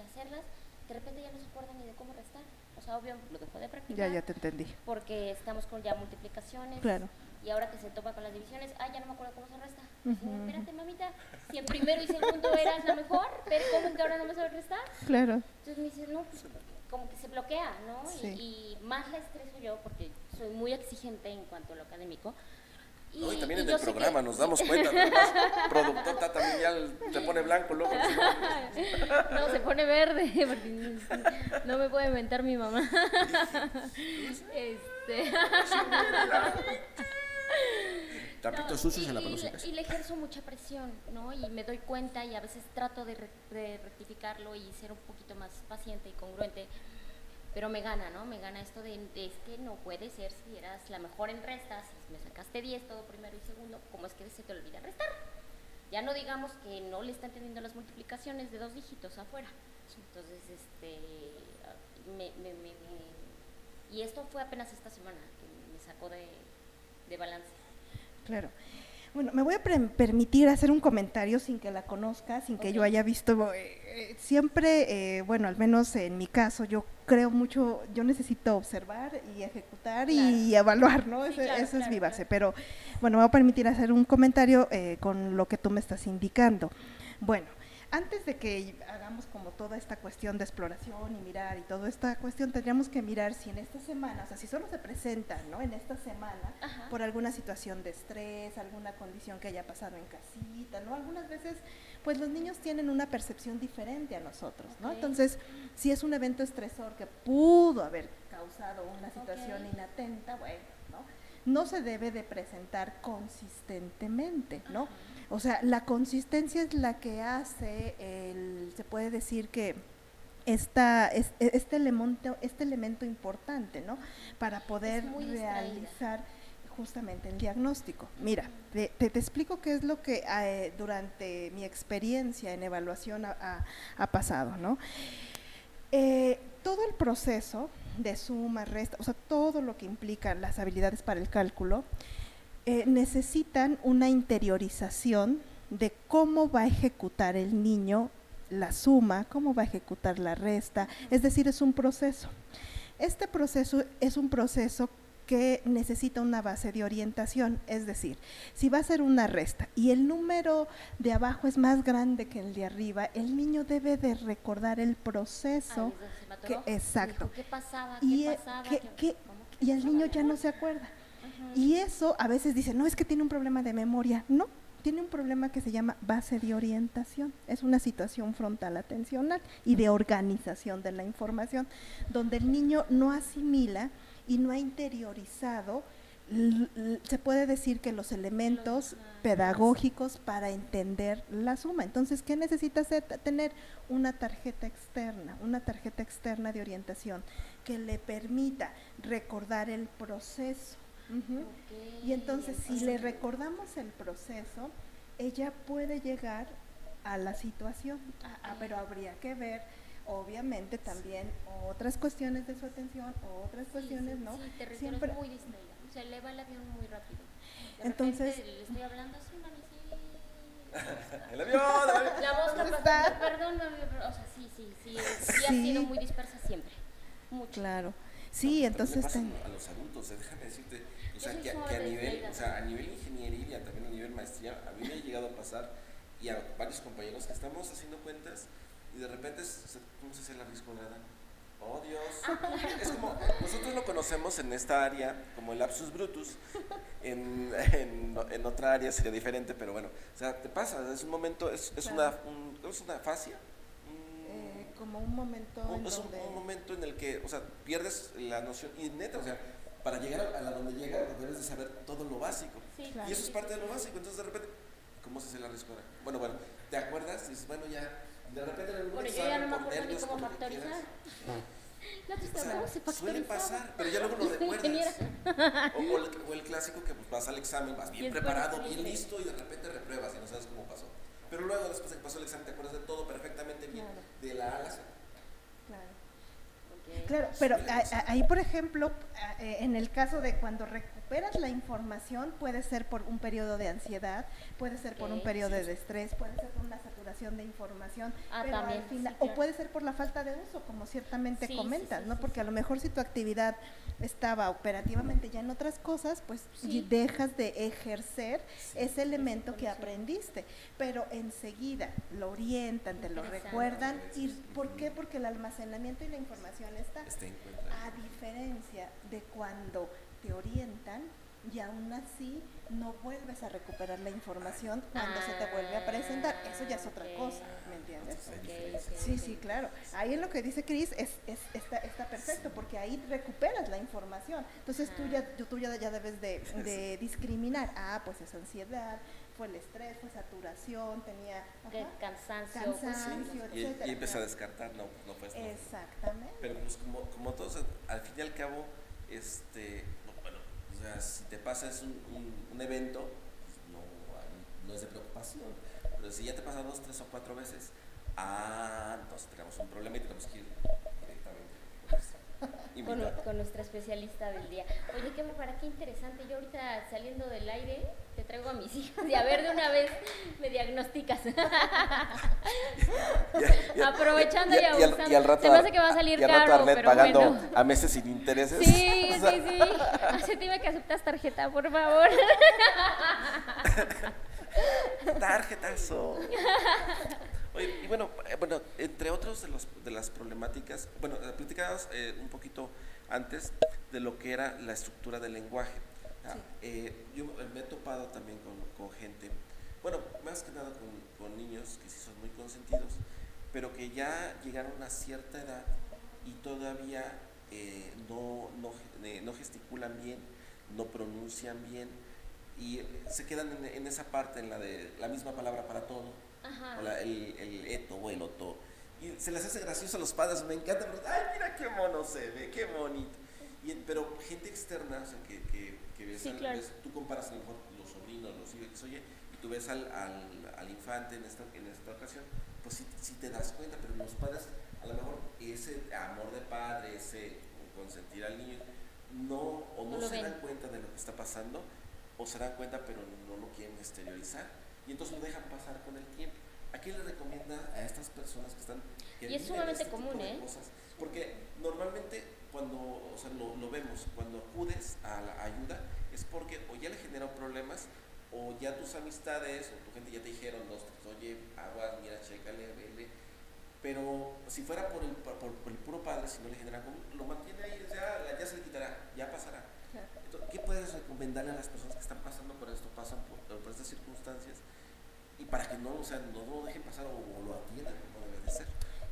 S2: hacerlas, de repente ya no se acuerdan ni de cómo restar. O sea, obvio, lo dejó de practicar.
S3: Ya te entendí.
S2: Porque estamos con ya multiplicaciones.
S3: Claro.
S2: Y ahora que se topa con las divisiones, ya no me acuerdo cómo se resta. Espérate, mamita, si en primero y segundo eras la mejor, pero ¿cómo que ahora no me sabes restar?
S3: Claro.
S2: Entonces me dice, no, pues como que se bloquea, ¿no?
S3: Sí.
S2: Y más la estreso yo, porque soy muy exigente en cuanto a lo académico.
S1: Y también en el programa nos damos cuenta, además, productor también ya se pone blanco luego.
S2: No, se pone verde, porque no me puede inventar mi mamá.
S1: Tapitos sucios en la pelusa.
S2: Y le ejerzo mucha presión, ¿no? Y me doy cuenta y a veces trato de rectificarlo y ser un poquito más paciente y congruente. pero me gana, ¿no? Me gana esto de es que no puede ser si eras la mejor en restas, si me sacaste 10 todo primero y segundo, ¿cómo es que se te olvida restar? Ya no digamos que no le están teniendo las multiplicaciones de 2 dígitos afuera. Entonces, y esto fue apenas esta semana que me sacó de balance.
S3: Claro. Bueno, me voy a permitir hacer un comentario sin que la conozca, sin que yo haya visto. Siempre, bueno, al menos en mi caso, yo creo mucho, yo necesito observar y ejecutar y evaluar, ¿no?
S2: Sí,
S3: Eso es mi base. Pero, bueno, me voy a permitir hacer un comentario con lo que tú me estás indicando. Bueno, antes de que hagamos como toda esta cuestión de exploración y mirar y toda esta cuestión, tendríamos que mirar si en esta semana, o sea, si solo se presentan, ¿no? En esta semana, por alguna situación de estrés, alguna condición que haya pasado en casita, ¿no? Algunas veces, pues los niños tienen una percepción diferente a nosotros, ¿no? Entonces, si es un evento estresor que pudo haber causado una situación inatenta, bueno, no se debe de presentar consistentemente, ¿no? O sea, la consistencia es la que hace, se puede decir que este elemento importante, ¿no? Para poder realizar justamente el diagnóstico. Mira, te explico qué es lo que durante mi experiencia en evaluación ha pasado, ¿no? Todo el proceso de suma, resta, o sea, todo lo que implica las habilidades para el cálculo, necesitan una interiorización de cómo va a ejecutar el niño la suma, cómo va a ejecutar la resta, es decir, es un proceso. Este proceso es un proceso que necesita una base de orientación, es decir, si va a ser una resta y el número de abajo es más grande que el de arriba, el niño debe de recordar el proceso. Exacto.
S2: ¿Qué pasaba?
S3: Y el niño ya no se acuerda. Y eso a veces dicen, no, es que tiene un problema de memoria. No, tiene un problema que se llama base de orientación. Es una situación frontal atencional y de organización de la información, donde el niño no asimila y no ha interiorizado, se puede decir que los elementos pedagógicos para entender la suma. Entonces, ¿qué necesita tener? Una tarjeta externa de orientación que le permita recordar el proceso. Y entonces, si le recordamos el proceso, ella puede llegar a la situación, pero habría que ver, obviamente, también otras cuestiones de su atención, otras cuestiones, ¿no?
S2: Sí, te refieres muy distraída, se eleva el avión muy rápido.
S3: Entonces,
S2: le estoy hablando así, mami, sí.
S1: El avión.
S2: La mosca, perdón, o sea, sí, ha sido muy dispersa siempre, mucho.
S3: Claro. Sí, entonces
S1: a los adultos, déjame decirte, o sea, que a nivel ingeniería, también a nivel maestría, a mí me ha llegado a pasar y a varios compañeros que estamos haciendo cuentas y de repente ¿cómo se hace la riscolada? Oh, Dios. Es como, nosotros lo conocemos en esta área como el lapsus brutus, en otra área sería diferente, pero bueno, o sea, te pasa, es un momento, es una fascia.
S3: Como un momento
S1: un momento en el que, o sea, pierdes la noción, y neta, o sea, para llegar a la donde llega, debes de saber todo lo básico. Sí, claro. Y eso es parte de lo básico, entonces de repente, ¿cómo se hace la riscora? Bueno, ¿te acuerdas? Y dices, bueno, ya, de repente en el
S2: yo ya no me acuerdo ni cómo factorizar. No, ¿cómo se factoriza?
S1: Suele pasar, pero ya luego lo recuerdas. O el clásico que pues, vas al examen, vas bien preparado, bien listo, y de repente repruebas y no sabes cómo pasó. Pero luego, después de que pasó el examen, te acuerdas de todo perfectamente bien, de la A a la Z.
S3: Claro, pero ahí, por ejemplo, en el caso de cuando recuperas la información, puede ser por un periodo de ansiedad, puede ser por un periodo de estrés, puede ser por una saturación de información, pero
S2: también,
S3: al final, o puede ser por la falta de uso, como ciertamente comentas, ¿no? Porque a lo mejor si tu actividad estaba operativamente ya en otras cosas, pues dejas de ejercer ese elemento que aprendiste, pero enseguida lo orientan, te lo recuerdan. ¿Y por qué? Porque el almacenamiento y la información está, a diferencia de cuando te orientan y aún así no vuelves a recuperar la información cuando se te vuelve a presentar. Eso ya es otra cosa, ¿me entiendes? Sí, claro. Ahí en lo que dice Cris está perfecto, porque ahí recuperas la información. Entonces tú ya debes de discriminar, pues es ansiedad, fue el estrés, fue saturación, tenía
S2: De
S3: ajá,
S2: cansancio.
S3: cansancio,
S1: y
S3: etcétera.
S1: empecé a descartar, no fue esto.
S3: Exactamente.
S1: Pero pues como todos, al fin y al cabo, bueno, o sea, si te pasas un evento, pues no es de preocupación. Pero si ya te pasa 2, 3 o 4 veces, entonces tenemos un problema y tenemos que ir directamente
S2: con nuestra especialista del día. Oye, qué interesante. Yo ahorita saliendo del aire te traigo a mis hijas y a ver de una vez me diagnosticas. Aprovechando y abusando.
S1: Y al rato,
S2: se me hace que va a salir caro,
S1: Arlet
S2: pero
S1: pagando
S2: bueno.
S1: a meses sin intereses.
S2: Sí. Hacetime que aceptas tarjeta, por favor.
S1: Tarjetazo. Oye, y bueno, entre otros de las problemáticas, platicábamos un poquito antes de lo que era la estructura del lenguaje. Yo me he topado también con gente, bueno, más que nada con niños que sí son muy consentidos, pero que ya llegaron a cierta edad y todavía no gesticulan bien, no pronuncian bien y se quedan en esa parte, en la de la misma palabra para todo. Ajá. O el eto o el oto. Y se les hace gracioso a los padres, me encanta, porque, ay, mira qué mono se ve, qué bonito. Pero gente externa, o sea, que ves,
S2: sí, claro.
S1: tú comparas a lo mejor los sobrinos, los hijos, oye, y tú ves al infante en esta ocasión, pues sí te das cuenta, pero los padres, a lo mejor ese amor de padre, ese consentir al niño, no se dan cuenta de lo que está pasando, o se dan cuenta pero no lo quieren exteriorizar. Y entonces lo dejan pasar con el tiempo. ¿A quién le recomienda a estas personas que
S2: y es sumamente común,
S1: cosas? Porque normalmente cuando lo vemos, cuando acudes a la ayuda, es porque o ya le generó problemas, o ya tus amistades o tu gente ya te dijeron 2, 3, oye, aguas, mira, chécale, vele. Pero si fuera por el puro padre, si no le genera, lo mantiene ahí, ya se le quitará, ya pasará. Entonces, ¿qué puedes recomendarle a las personas que están pasando por esto, pasan por estas circunstancias, y para que no lo dejen pasar o lo atiendan como debe de ser?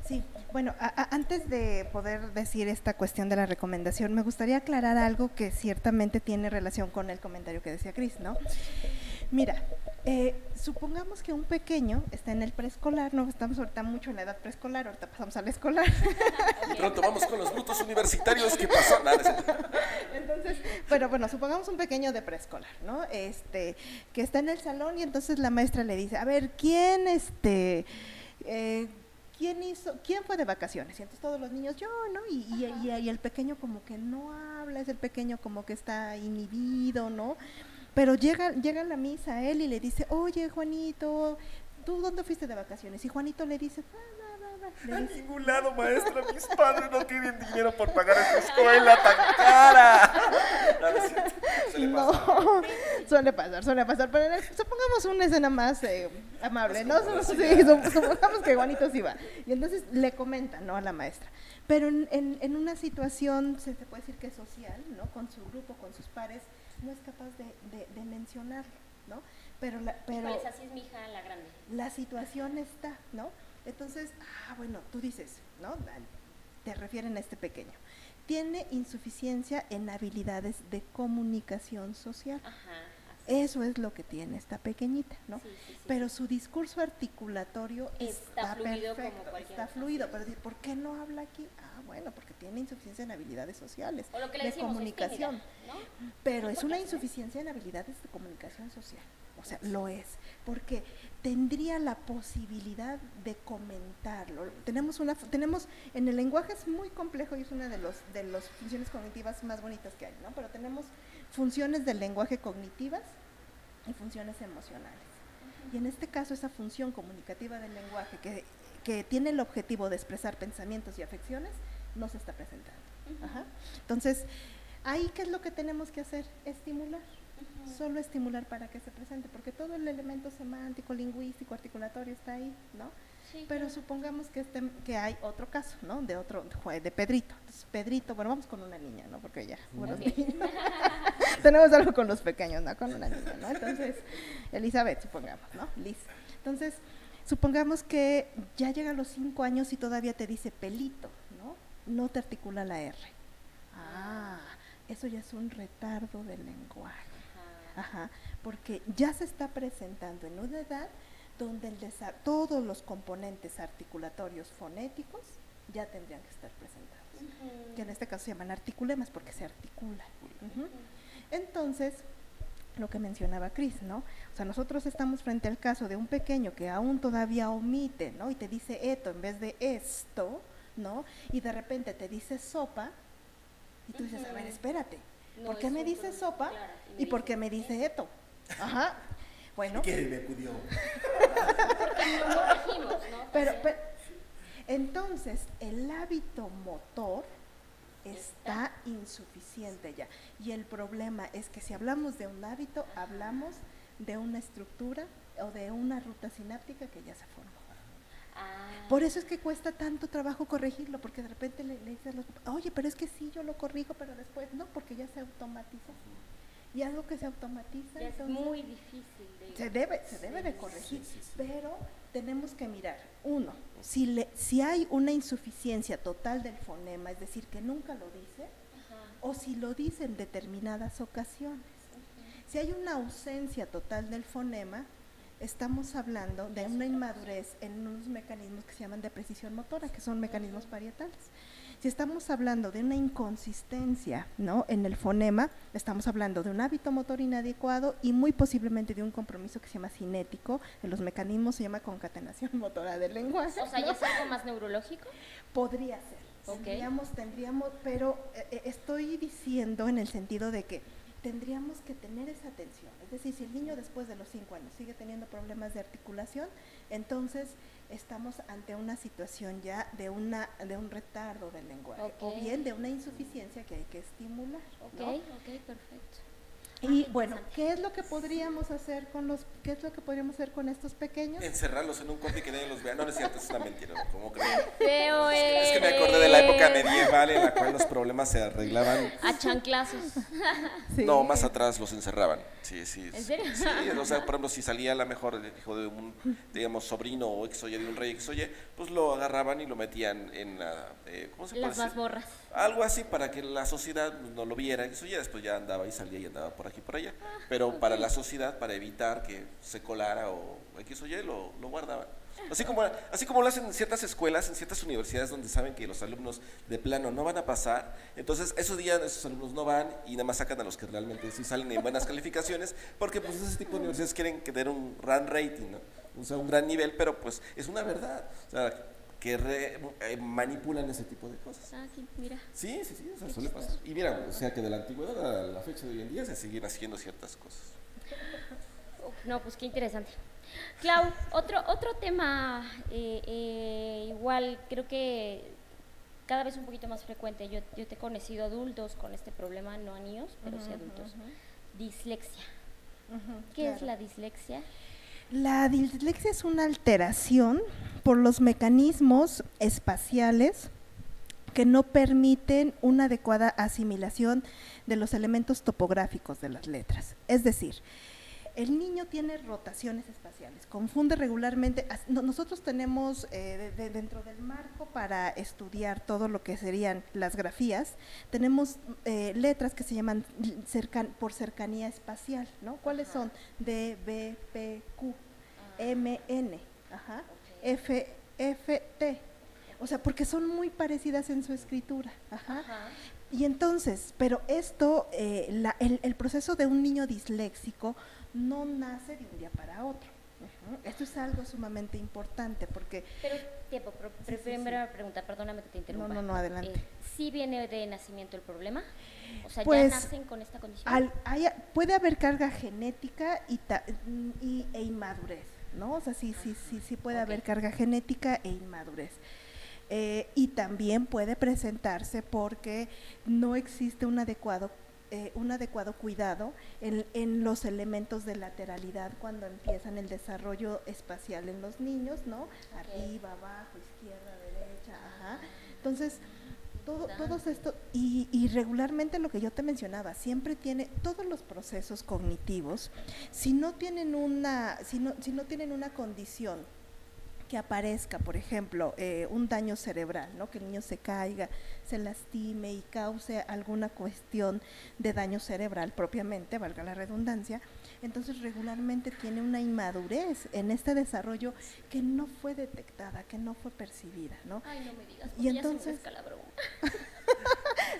S3: Sí, bueno, antes de poder decir esta cuestión de la recomendación, me gustaría aclarar algo que ciertamente tiene relación con el comentario que decía Cris, ¿no? Mira, supongamos que un pequeño está en el preescolar, no estamos ahorita mucho en la edad preescolar, ahorita pasamos al escolar.
S1: Y pronto vamos con los brutos universitarios, ¿qué pasó?
S3: Entonces, bueno, supongamos un pequeño de preescolar, ¿no? Que está en el salón y entonces la maestra le dice, a ver, ¿quién fue de vacaciones? Y entonces todos los niños, yo, ¿no? Y el pequeño como que no habla, es el pequeño como que está inhibido, ¿no? Pero llega la misa a él y le dice, oye, Juanito, ¿tú dónde fuiste de vacaciones? Y Juanito le dice,
S1: a ningún lado, maestra, mis padres no tienen dinero por pagar esta escuela tan cara.
S3: Suele pasar, pero supongamos una escena más amable, ¿no? Supongamos que Juanito sí va. Y entonces le comenta, ¿no?, a la maestra. Pero en una situación, se puede decir que social, ¿no?, con su grupo, con sus pares, no es capaz de mencionarlo, ¿no? Pero
S2: así es mi hija, la grande.
S3: La situación está, ¿no? Entonces, bueno, tú dices, ¿no?, te refieren a este pequeño. Tiene insuficiencia en habilidades de comunicación social.
S2: Ajá.
S3: Eso es lo que tiene esta pequeñita, ¿no?
S2: Sí.
S3: Pero su discurso articulatorio está
S2: fluido,
S3: perfecto,
S2: como
S3: está fluido. Pero ¿por qué no habla aquí? Bueno, porque tiene insuficiencia en habilidades sociales,
S2: o lo que le
S3: de
S2: decimos,
S3: comunicación,
S2: es tímida, ¿no?
S3: Pero es una insuficiencia en habilidades de comunicación social. O sea, lo es, porque tendría la posibilidad de comentarlo. Tenemos en el lenguaje es muy complejo y es una de las funciones cognitivas más bonitas que hay, ¿no? Pero tenemos funciones del lenguaje cognitivas y funciones emocionales. Y en este caso, esa función comunicativa del lenguaje que tiene el objetivo de expresar pensamientos y afecciones, no se está presentando. Ajá. Entonces, ahí, ¿qué es lo que tenemos que hacer? Estimular. Solo estimular para que se presente, porque todo el elemento semántico, lingüístico, articulatorio está ahí, ¿no? Sí, pero claro. Supongamos que hay otro caso, ¿no? De Pedrito. Entonces, Pedrito, bueno, vamos con una niña, ¿no? Porque ya, tenemos algo con los pequeños, ¿no? Con una niña, ¿no? Entonces, Elizabeth, supongamos, ¿no? Liz. Entonces, supongamos que ya llega a los 5 años y todavía te dice pelito, ¿no? No te articula la R. Eso ya es un retardo del lenguaje. Ajá, porque ya se está presentando en una edad donde todos los componentes articulatorios fonéticos ya tendrían que estar presentados, que en este caso se llaman articulemas porque se articulan. Entonces, lo que mencionaba Cris, ¿no? O sea, nosotros estamos frente al caso de un pequeño que aún todavía omite, ¿no? Y te dice esto en vez de esto, ¿no? Y de repente te dice sopa, y tú dices, a ver, espérate, ¿por qué me dice sopa? Claro, ¿y por qué me dice esto? Ajá. Bueno.
S1: ¿Qué me acudió?
S3: Pero, entonces, el hábito motor está insuficiente ya. Y el problema es que si hablamos de un hábito, hablamos de una estructura o de una ruta sináptica que ya se formó. Por eso es que cuesta tanto trabajo corregirlo, porque de repente le dices, oye, pero es que sí, yo lo corrijo, pero después no, porque ya se automatizó. Y algo que se automatiza
S2: ya es muy difícil
S3: se debe de corregir, pero tenemos que mirar, uno, si hay una insuficiencia total del fonema, es decir, que nunca lo dice, o si lo dice en determinadas ocasiones. Si hay una ausencia total del fonema, estamos hablando de una inmadurez en unos mecanismos que se llaman de precisión motora, que son mecanismos parietales. Si estamos hablando de una inconsistencia, ¿no?, en el fonema, estamos hablando de un hábito motor inadecuado y muy posiblemente de un compromiso que se llama cinético. En los mecanismos se llama concatenación motora del lenguaje.
S2: O sea, ¿ya es algo más neurológico?
S3: Podría ser. Tendríamos, pero estoy diciendo en el sentido de que tendríamos que tener esa atención. Es decir, si el niño después de los 5 años sigue teniendo problemas de articulación, entonces estamos ante una situación ya de un retardo del lenguaje, o bien de una insuficiencia que hay que estimular. ¿No?
S2: Ok, perfecto.
S3: Y bueno, ¿qué es lo que podríamos hacer con estos pequeños?
S1: Encerrarlos en un cofre y que nadie los vea. No, no es cierto, es una mentira, ¿cómo creen?
S2: Feo
S1: es que me acordé de la época medieval en la cual los problemas se arreglaban
S2: a chanclazos.
S3: Sí.
S1: No, más atrás los encerraban. Sí.
S2: ¿En serio?
S1: Sí, o sea, por ejemplo, si salía a la mejor el hijo de un, digamos, sobrino o exoye de un rey exoye, pues lo agarraban y lo metían en la, ¿cómo se puede decir?
S2: Las mazmorras.
S1: Algo así para que la sociedad no lo viera, exoye, después ya andaba y salía y andaba por aquí y por allá, pero para la sociedad, para evitar que se colara o X o Y, lo guardaban. Así como lo hacen en ciertas escuelas, en ciertas universidades donde saben que los alumnos de plano no van a pasar, entonces esos días esos alumnos no van y nada más sacan a los que realmente sí salen en buenas calificaciones, porque pues ese tipo de universidades quieren tener un gran rating, ¿no? O sea, un gran nivel, pero pues es una verdad, o sea, que manipulan ese tipo de cosas.
S2: Sí, mira.
S1: Sí, o sea, suele pasar. Y mira, o sea que de la antigüedad a la fecha de hoy en día se siguen haciendo ciertas cosas.
S2: No, pues qué interesante. Clau, otro tema igual, creo que cada vez un poquito más frecuente. Yo te he conocido adultos con este problema, no a niños, pero sí adultos. Dislexia. ¿Qué es la dislexia?
S3: La dislexia es una alteración por los mecanismos espaciales que no permiten una adecuada asimilación de los elementos topográficos de las letras. Es decir, el niño tiene rotaciones espaciales, confunde regularmente. Nosotros tenemos dentro del marco para estudiar todo lo que serían las grafías, tenemos letras que se llaman por cercanía espacial, ¿no? ¿Cuáles son? D, B, P, Q, M, N, F, F, T. O sea, porque son muy parecidas en su escritura. Y entonces, pero esto, el proceso de un niño disléxico no nace de un día para otro. Esto es algo sumamente importante porque…
S2: Pero tiempo, primera pregunta, perdóname que te interrumpa.
S3: No, adelante.
S2: ¿Sí viene de nacimiento el problema? O sea,
S3: pues,
S2: ¿ya nacen con esta condición?
S3: Puede haber carga genética e inmadurez, ¿no? O sea, sí puede haber carga genética e inmadurez. Y también puede presentarse porque no existe un adecuado cuidado en los elementos de lateralidad cuando empiezan el desarrollo espacial en los niños, ¿no? Arriba, abajo, izquierda, derecha, Entonces, todos esto, y regularmente lo que yo te mencionaba, siempre tiene, todos los procesos cognitivos, si no tienen una condición que aparezca, por ejemplo, un daño cerebral, ¿no? Que el niño se caiga, se lastime y cause alguna cuestión de daño cerebral propiamente, valga la redundancia, entonces regularmente tiene una inmadurez en este desarrollo que no fue detectada, que no fue percibida, ¿no?
S2: Ay, no me digas,
S3: y entonces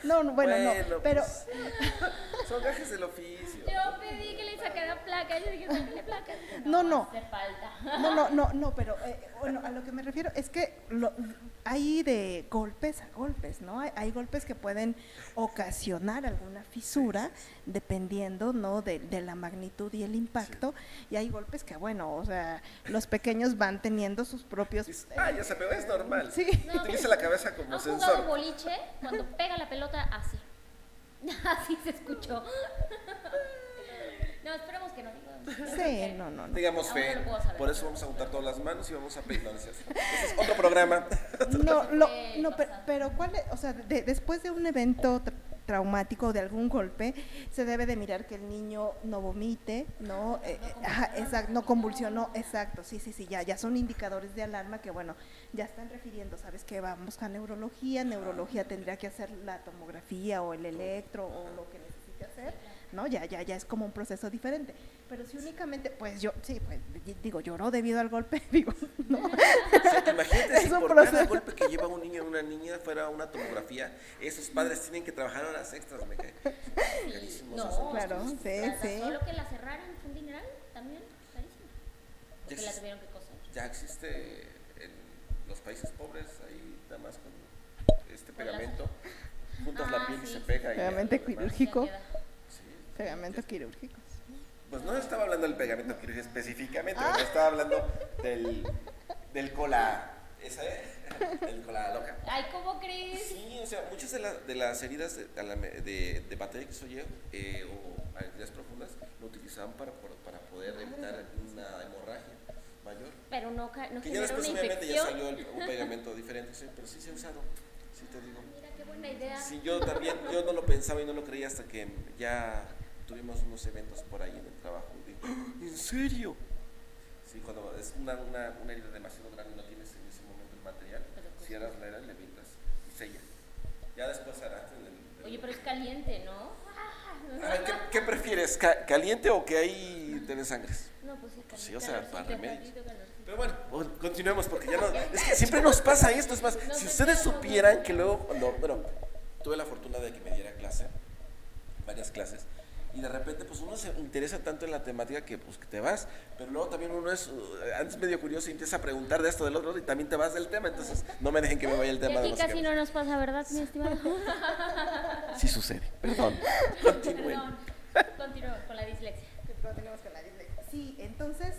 S3: no, bueno, pero
S1: pues, son gajes del oficio.
S2: yo pedí que le sacara placa, yo dije, sácale placa.
S3: No.
S2: Hace falta.
S3: No, pero bueno, a lo que me refiero es que hay de golpes a golpes, ¿no? Hay golpes que pueden ocasionar alguna fisura, dependiendo, ¿no? De la magnitud y el impacto, y hay golpes que, bueno, o sea, los pequeños van teniendo sus propios...
S1: Ya se pegó, es normal.
S3: Sí.
S2: No,
S1: Utiliza la cabeza como
S2: ¿han jugado
S1: sensor.
S2: boliche? Cuando pega la pelota, así. Así se escuchó. No, esperemos que no.
S3: Sí, no.
S1: Digamos
S2: Aún no
S1: fe,
S2: lo puedo saber,
S1: por eso
S2: pero-
S1: vamos a juntar todas las manos y vamos a pedir. Ese es otro programa.
S3: Pero ¿cuál es? O sea, después de un evento traumático, de algún golpe, se debe de mirar que el niño no vomite, no, exacto, no convulsionó, exacto, sí, ya son indicadores de alarma que, bueno, ya están refiriendo, sabes que vamos a neurología tendría que hacer la tomografía o el electro o lo que necesite hacer, ¿no? Ya es como un proceso diferente. Pero si únicamente, pues digo, lloró debido al golpe, digo, ¿no?
S1: O sea, imagínate
S3: Es
S1: si
S3: un
S1: por cada
S3: proceso.
S1: golpe que lleva un niño o una niña fuera una tomografía, esos padres tienen que trabajar horas extras, me cae. Carísimos
S2: No,
S1: esos.
S3: Claro, sí.
S2: Solo que la cerraran fue un dineral, también, carísimo.
S1: Ya
S2: Que la
S1: existe-
S2: tuvieron que coser.
S1: Ya existe en los países pobres, ahí nada más con este
S2: Con
S1: pegamento, juntas la piel y
S2: sí,
S1: se
S2: sí,
S1: pega.
S2: sí.
S1: Y ya,
S3: Pegamento
S1: lo demás.
S3: quirúrgico.
S2: Ya queda.
S1: Sí,
S3: Pegamento
S1: ya-
S3: quirúrgico.
S1: Pues no estaba hablando del pegamento quirúrgico específicamente, yo estaba hablando del cola, el cola loca.
S2: Ay, ¿cómo crees?
S1: Sí, o sea, muchas de las heridas de bacteria que soy yo, o heridas profundas, lo utilizaban para poder evitar una hemorragia mayor.
S2: Pero no
S1: Que ya
S2: generó una
S1: después obviamente ya
S2: infección.
S1: salió un pegamento diferente, sí, pero sí se ha usado, sí te digo.
S2: Mira, qué buena idea.
S1: Sí, yo no lo pensaba y no lo creía hasta que ya tuvimos unos eventos por ahí en el trabajo. Digo, ¡ah! ¿En serio? Sí, cuando es una herida demasiado grande y no tienes en ese momento el material,
S2: Pero pues,
S1: cierras la herida y le pintas y sella. Ya después harás
S2: Oye, pero es caliente, ¿no?
S1: A ver, ¿qué prefieres? ¿Caliente o que ahí te desangres?
S2: No, pues sí,
S1: Sí, o sea, para remedios.
S2: calorcito.
S1: Pero bueno, continuemos porque ya no. Es que siempre nos pasa esto. Es más, si ustedes supieran que luego, bueno, tuve la fortuna de que me diera varias clases, y de repente, pues uno se interesa tanto en la temática que, pues, que te vas, pero luego también uno es antes medio curioso y empieza a preguntar de esto, del otro, y también te vas del tema. Entonces, no me dejen que me vaya el
S2: Y
S1: tema de
S2: aquí
S1: los
S2: casi no nos pasa, ¿verdad, mi estimado?
S1: Sí sucede. Perdón. Continúen.
S2: Perdón. Continúo con la dislexia.
S3: Sí, entonces,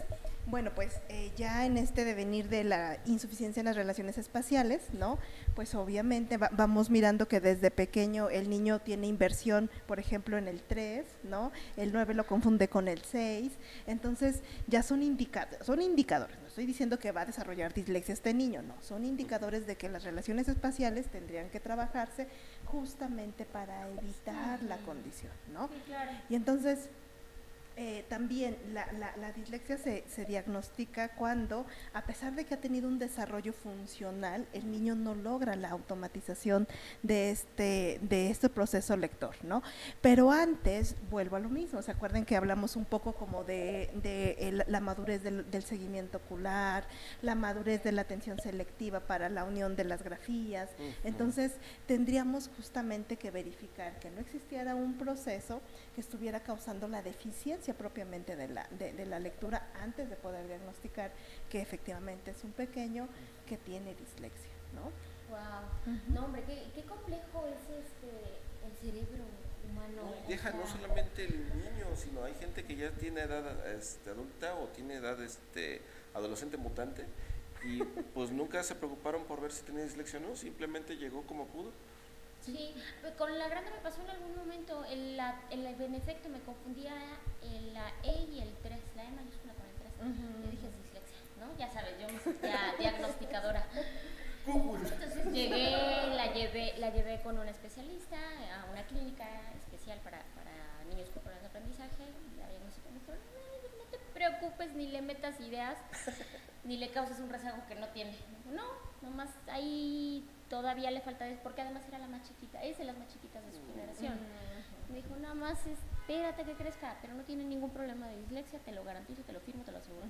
S3: bueno, pues ya en este devenir de la insuficiencia en las relaciones espaciales, ¿no? Pues obviamente vamos mirando que desde pequeño el niño tiene inversión, por ejemplo, en el 3, ¿no? El 9 lo confunde con el 6, entonces ya son indicadores, no estoy diciendo que va a desarrollar dislexia este niño, no, son indicadores de que las relaciones espaciales tendrían que trabajarse justamente para evitar la condición, ¿no?
S2: Sí, claro.
S3: Y entonces, también la dislexia se diagnostica cuando, a pesar de que ha tenido un desarrollo funcional, el niño no logra la automatización de este proceso lector, ¿no? Pero antes, vuelvo a lo mismo, ¿se acuerdan que hablamos un poco como de la madurez del seguimiento ocular, la madurez de la atención selectiva para la unión de las grafías? Entonces, tendríamos justamente que verificar que no existiera un proceso que estuviera causando la deficiencia propiamente de la lectura antes de poder diagnosticar que efectivamente es un pequeño que tiene dislexia, ¿no?
S2: Wow. No, hombre, qué complejo es el cerebro humano.
S1: No, deja
S2: o sea,
S1: no solamente el niño, sino hay gente que ya tiene edad adulta o tiene edad adolescente mutante y pues nunca se preocuparon por ver si tenía dislexia o no, simplemente llegó como pudo.
S2: Sí, con la grande me pasó en algún momento, en efecto me confundía la E y el 3, la E mayúscula con el 3. Yo dije dislexia, ¿no? Ya sabes, yo me sentía diagnosticadora. Entonces la llevé con un especialista a una clínica especial para niños con problemas de aprendizaje. La diagnosticó, me dijeron, no te preocupes ni le metas ideas, ni le causes un rezago que no tiene. No, nomás ahí todavía le falta, porque además era la más chiquita, es de las más chiquitas de su generación. Me dijo, nada más espérate que crezca, pero no tiene ningún problema de dislexia, te lo garantizo, te lo firmo, te lo aseguro.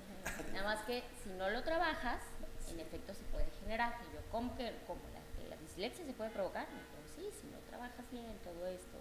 S2: Nada más que si no lo trabajas, en efecto se puede generar. Y yo, ¿cómo que la dislexia se puede provocar? Me dijo, sí, si no trabajas bien todo esto,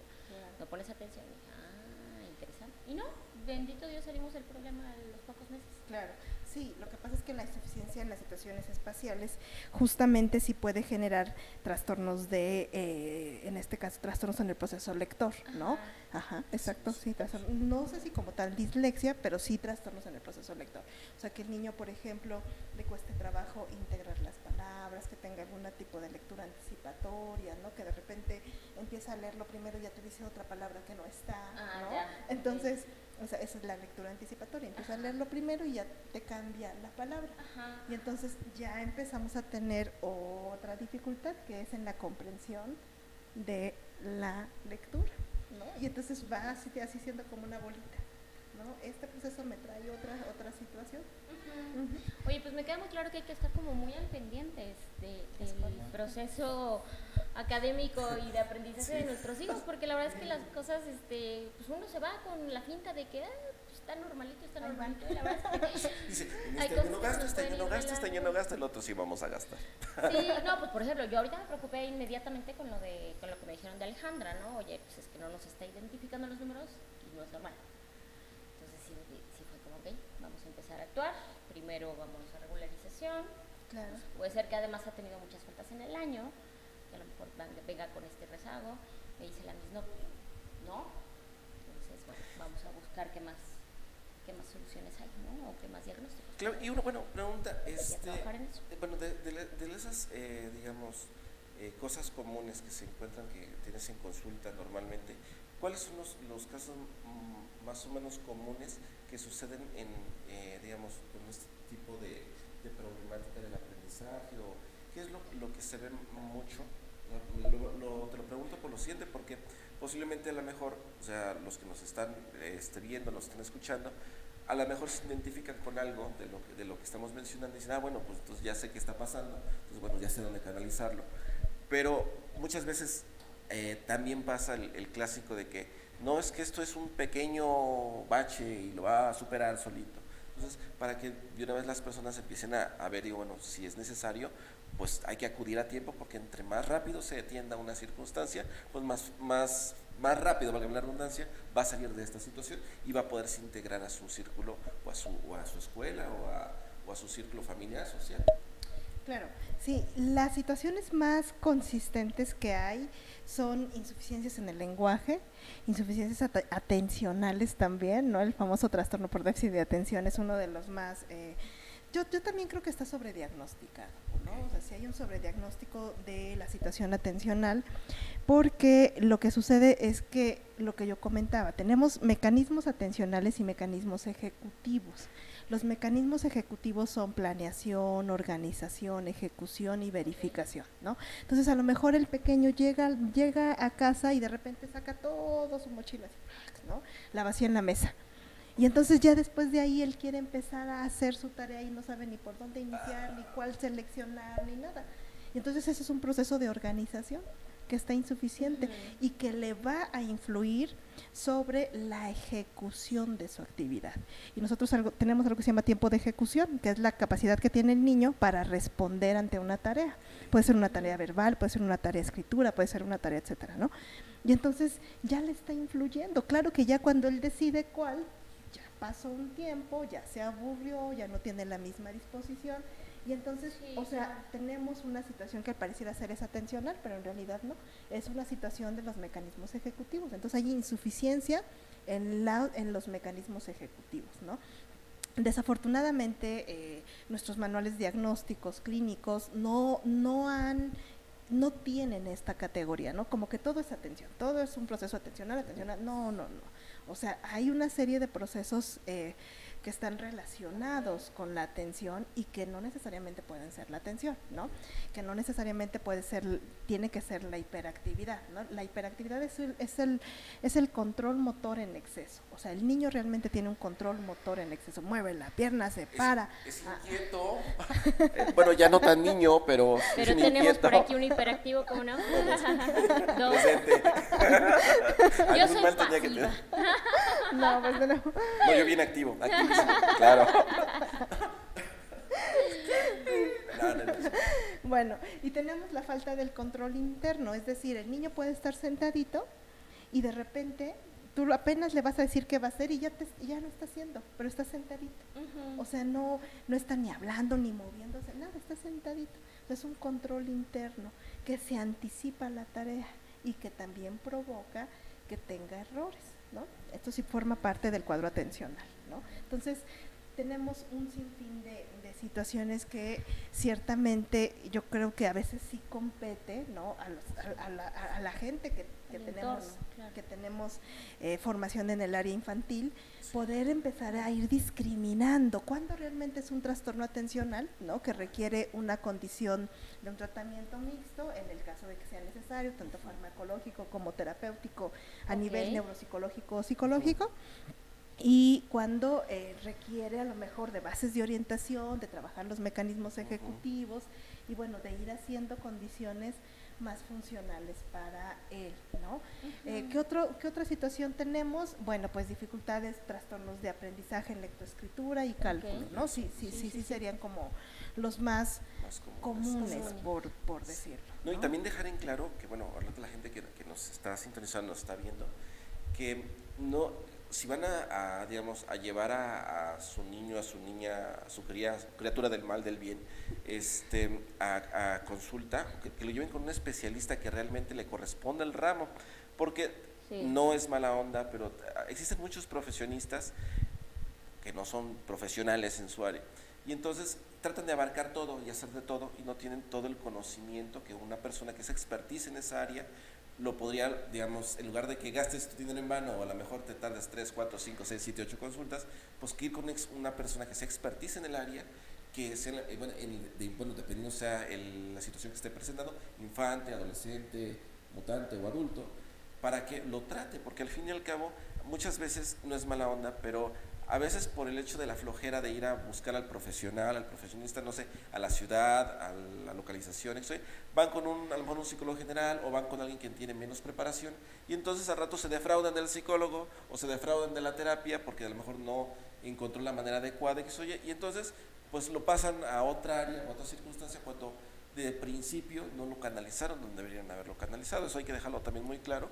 S2: no pones atención. Y dije, interesante. Y no, bendito Dios, salimos del problema en los pocos meses.
S3: Claro, sí, lo que pasa es que la insuficiencia en las situaciones espaciales justamente sí puede generar trastornos en este caso, trastornos en el proceso lector, ¿no? Ajá, exacto, sí, no sé si como tal dislexia, pero sí trastornos en el proceso lector. O sea, que el niño, por ejemplo, le cueste trabajo integrar las palabras, que tenga algún tipo de lectura anticipatoria, ¿no? Que de repente empieza a leerlo primero y ya te dice otra palabra que no está, ¿no? Entonces, o sea, esa es la lectura anticipatoria, empieza a leerlo primero y ya te cambia la palabra. Y entonces ya empezamos a tener otra dificultad, que es en la comprensión de la lectura, ¿no? Y entonces va así siendo como una bolita, ¿no? Este proceso me trae otra situación.
S2: Oye, pues me queda muy claro que hay que estar como muy al pendientes del proceso académico y de aprendizaje de nuestros hijos, porque la verdad es que las cosas, pues uno se va con la finta de que pues está normalito, y la verdad es que
S1: dice, este año no gasto, este año no gasto, el otro sí vamos a gastar.
S2: Sí, no, pues por ejemplo, yo ahorita me preocupé inmediatamente con lo que me dijeron de Alejandra, ¿no? Oye, pues es que no nos está identificando los números y no es normal. Entonces sí fue como, ok, vamos a empezar a actuar. Primero vamos a regularización.
S3: Claro.
S2: Pues puede ser que además ha tenido muchas faltas en el año, que a lo mejor venga con este rezago. Me dice la misma, ¿no? Entonces, bueno, vamos a buscar qué más soluciones hay, ¿no? O qué más diagnósticos.
S1: Claro, y una buena pregunta,
S2: bueno,
S1: de esas, digamos, cosas comunes que se encuentran, que tienes en consulta normalmente, ¿cuáles son los casos más o menos comunes que suceden digamos, con este tipo de problemática del aprendizaje? ¿O qué es lo que se ve mucho? Te lo pregunto por lo siguiente, porque posiblemente a lo mejor, o sea, los que nos están viendo, nos están escuchando, a lo mejor se identifican con algo de lo que estamos mencionando y dicen, bueno, pues entonces ya sé qué está pasando, entonces bueno, ya sé dónde canalizarlo. Pero muchas veces también pasa el clásico de que no, es que esto es un pequeño bache y lo va a superar solito. Entonces, para que de una vez las personas empiecen a ver, digo, bueno, si es necesario, pues hay que acudir a tiempo, porque entre más rápido se atienda una circunstancia, pues más rápido, valga la redundancia, va a salir de esta situación y va a poderse integrar a su círculo o a su escuela o a su círculo familiar, social.
S3: Claro, sí, las situaciones más consistentes que hay son insuficiencias en el lenguaje, insuficiencias atencionales también, ¿no? El famoso trastorno por déficit de atención es uno de los más… Yo también creo que está sobrediagnosticado, ¿no? O sea, sí hay un sobrediagnóstico de la situación atencional, porque lo que sucede es que, lo que yo comentaba, tenemos mecanismos atencionales y mecanismos ejecutivos. Los mecanismos ejecutivos son planeación, organización, ejecución y verificación, ¿no? Entonces, a lo mejor el pequeño llega a casa y de repente saca todo su mochila, ¿no? La vacía en la mesa. Y entonces ya después de ahí él quiere empezar a hacer su tarea y no sabe ni por dónde iniciar, ni cuál seleccionar, ni nada. Y entonces ese es un proceso de organización que está insuficiente y que le va a influir sobre la ejecución de su actividad. Y nosotros tenemos algo que se llama tiempo de ejecución, que es la capacidad que tiene el niño para responder ante una tarea. Puede ser una tarea verbal, puede ser una tarea de escritura, puede ser una tarea, etcétera, ¿no? Y entonces ya le está influyendo. Claro que ya cuando él decide cuál, ya pasó un tiempo, ya se aburrió, ya no tiene la misma disposición. Y entonces, sí, o sea, tenemos una situación que pareciera ser esa atencional, pero en realidad no, es una situación de los mecanismos ejecutivos. Entonces hay insuficiencia en los mecanismos ejecutivos, ¿no? Desafortunadamente, nuestros manuales diagnósticos clínicos no tienen esta categoría, ¿no? Como que todo es atención, todo es un proceso atencional, no. O sea, hay una serie de procesos que están relacionados con la atención y que no necesariamente pueden ser la atención, ¿no? Que no necesariamente tiene que ser la hiperactividad, ¿no? La hiperactividad es el control motor en exceso, o sea, el niño realmente tiene un control motor en exceso, mueve la pierna, se para.
S1: Es inquieto, bueno, ya no tan niño, pero
S2: Pero tenemos
S1: inquieto.
S2: por aquí un hiperactivo, ¿cómo no? Dos.
S1: Presente.
S2: Yo
S1: Algún
S2: soy
S1: mal tenía que
S2: pasiva.
S1: tener.
S3: No, pues no.
S1: No, yo bien activo, activísimo, claro. No.
S3: Bueno, y tenemos la falta del control interno, es decir, el niño puede estar sentadito y de repente tú apenas le vas a decir qué va a hacer y ya lo está haciendo, pero está sentadito. O sea, no está ni hablando ni moviéndose, nada, está sentadito. Es un control interno que se anticipa a la tarea y que también provoca que tenga errores, ¿no? Esto sí forma parte del cuadro atencional, ¿no? Entonces, tenemos un sinfín de situaciones que ciertamente yo creo que a veces sí compete, ¿no? a la gente que tenemos,
S2: claro,
S3: que tenemos formación en el área infantil, poder empezar a ir discriminando cuándo realmente es un trastorno atencional, ¿no? Que requiere una condición de un tratamiento mixto, en el caso de que sea necesario, tanto farmacológico como terapéutico a nivel neuropsicológico o psicológico. Y cuando requiere a lo mejor de bases de orientación, de trabajar los mecanismos ejecutivos y bueno, de ir haciendo condiciones más funcionales para él, ¿no? ¿Qué otra situación tenemos? Bueno, pues dificultades, trastornos de aprendizaje en lectoescritura y cálculo, ¿no? Sí, serían como los más comunes, por decirlo.
S1: No, y también dejar en claro que, bueno, hablando de la gente que nos está sintonizando, nos está viendo, que no, si van digamos, a llevar a su niño, a su niña, a su criatura del mal, del bien, a consulta, que lo lleven con un especialista que realmente le corresponda el ramo, porque no es mala onda, pero existen muchos profesionistas que no son profesionales en su área, y entonces tratan de abarcar todo y hacer de todo, y no tienen todo el conocimiento que una persona que es expertise en esa área lo podría, digamos, en lugar de que gastes tu dinero en vano o a lo mejor te tardes 3, 4, 5, 6, 7, 8 consultas, pues que ir con una persona que sea expertise en el área, que sea, bueno, dependiendo sea la situación que esté presentando, infante, adolescente, mutante o adulto, para que lo trate, porque al fin y al cabo muchas veces no es mala onda, pero a veces por el hecho de la flojera de ir a buscar al profesional, al profesionista, no sé, a la ciudad, a la localización, van con a lo mejor un psicólogo general o van con alguien que tiene menos preparación y entonces al rato se defraudan del psicólogo o se defraudan de la terapia porque a lo mejor no encontró la manera adecuada y entonces pues lo pasan a otra área, a otra circunstancia cuando de principio no lo canalizaron donde deberían haberlo canalizado. Eso hay que dejarlo también muy claro.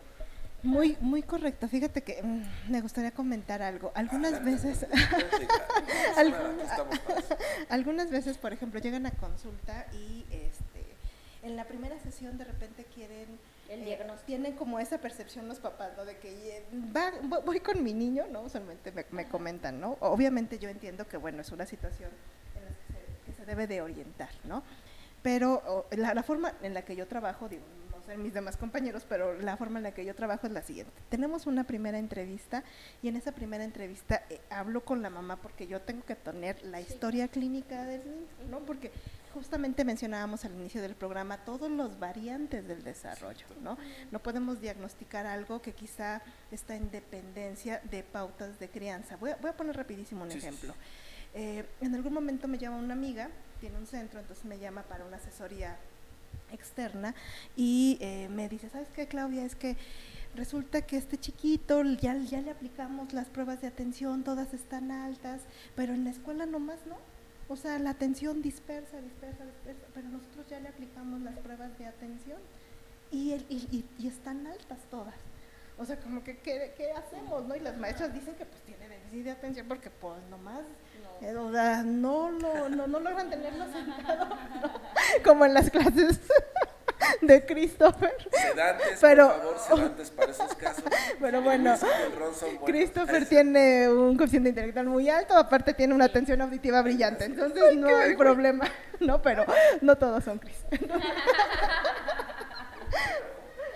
S3: Muy correcto. Fíjate que me gustaría comentar algo. Algunas veces, por ejemplo, llegan a consulta y en la primera sesión de repente quieren
S2: el diagnóstico.
S3: Tienen como esa percepción los papás, ¿no? De que voy con mi niño, ¿no? Usualmente me comentan, ¿no? Obviamente yo entiendo que, bueno, es una situación en la que se debe de orientar, ¿no? Pero la forma en la que yo trabajo, digo, no sé mis demás compañeros, pero la forma en la que yo trabajo es la siguiente. Tenemos una primera entrevista y en esa primera entrevista hablo con la mamá porque yo tengo que tener la historia clínica del niño, ¿no? Porque justamente mencionábamos al inicio del programa todos los variantes del desarrollo, ¿no? No podemos diagnosticar algo que quizá está en dependencia de pautas de crianza. Voy a poner rapidísimo un ejemplo. En algún momento me llama una amiga, tiene un centro, entonces me llama para una asesoría externa y me dice, ¿sabes qué, Claudia? Es que resulta que este chiquito ya le aplicamos las pruebas de atención, todas están altas, pero en la escuela nomás no. O sea, la atención dispersa, pero nosotros ya le aplicamos las pruebas de atención y están altas todas. O sea, como que, ¿qué hacemos, no? Y las maestras dicen que pues tiene déficit de atención porque pues nomás o sea, no logran tenerlo sentado, ¿no? Como en las clases de Christopher.
S1: Sedantes,
S3: pero,
S1: por favor, sedantes para esos casos.
S3: Pero bueno, Christopher tiene un coeficiente intelectual muy alto, aparte tiene una atención auditiva brillante, entonces no hay problema, ¿no? Pero no todos son Chris.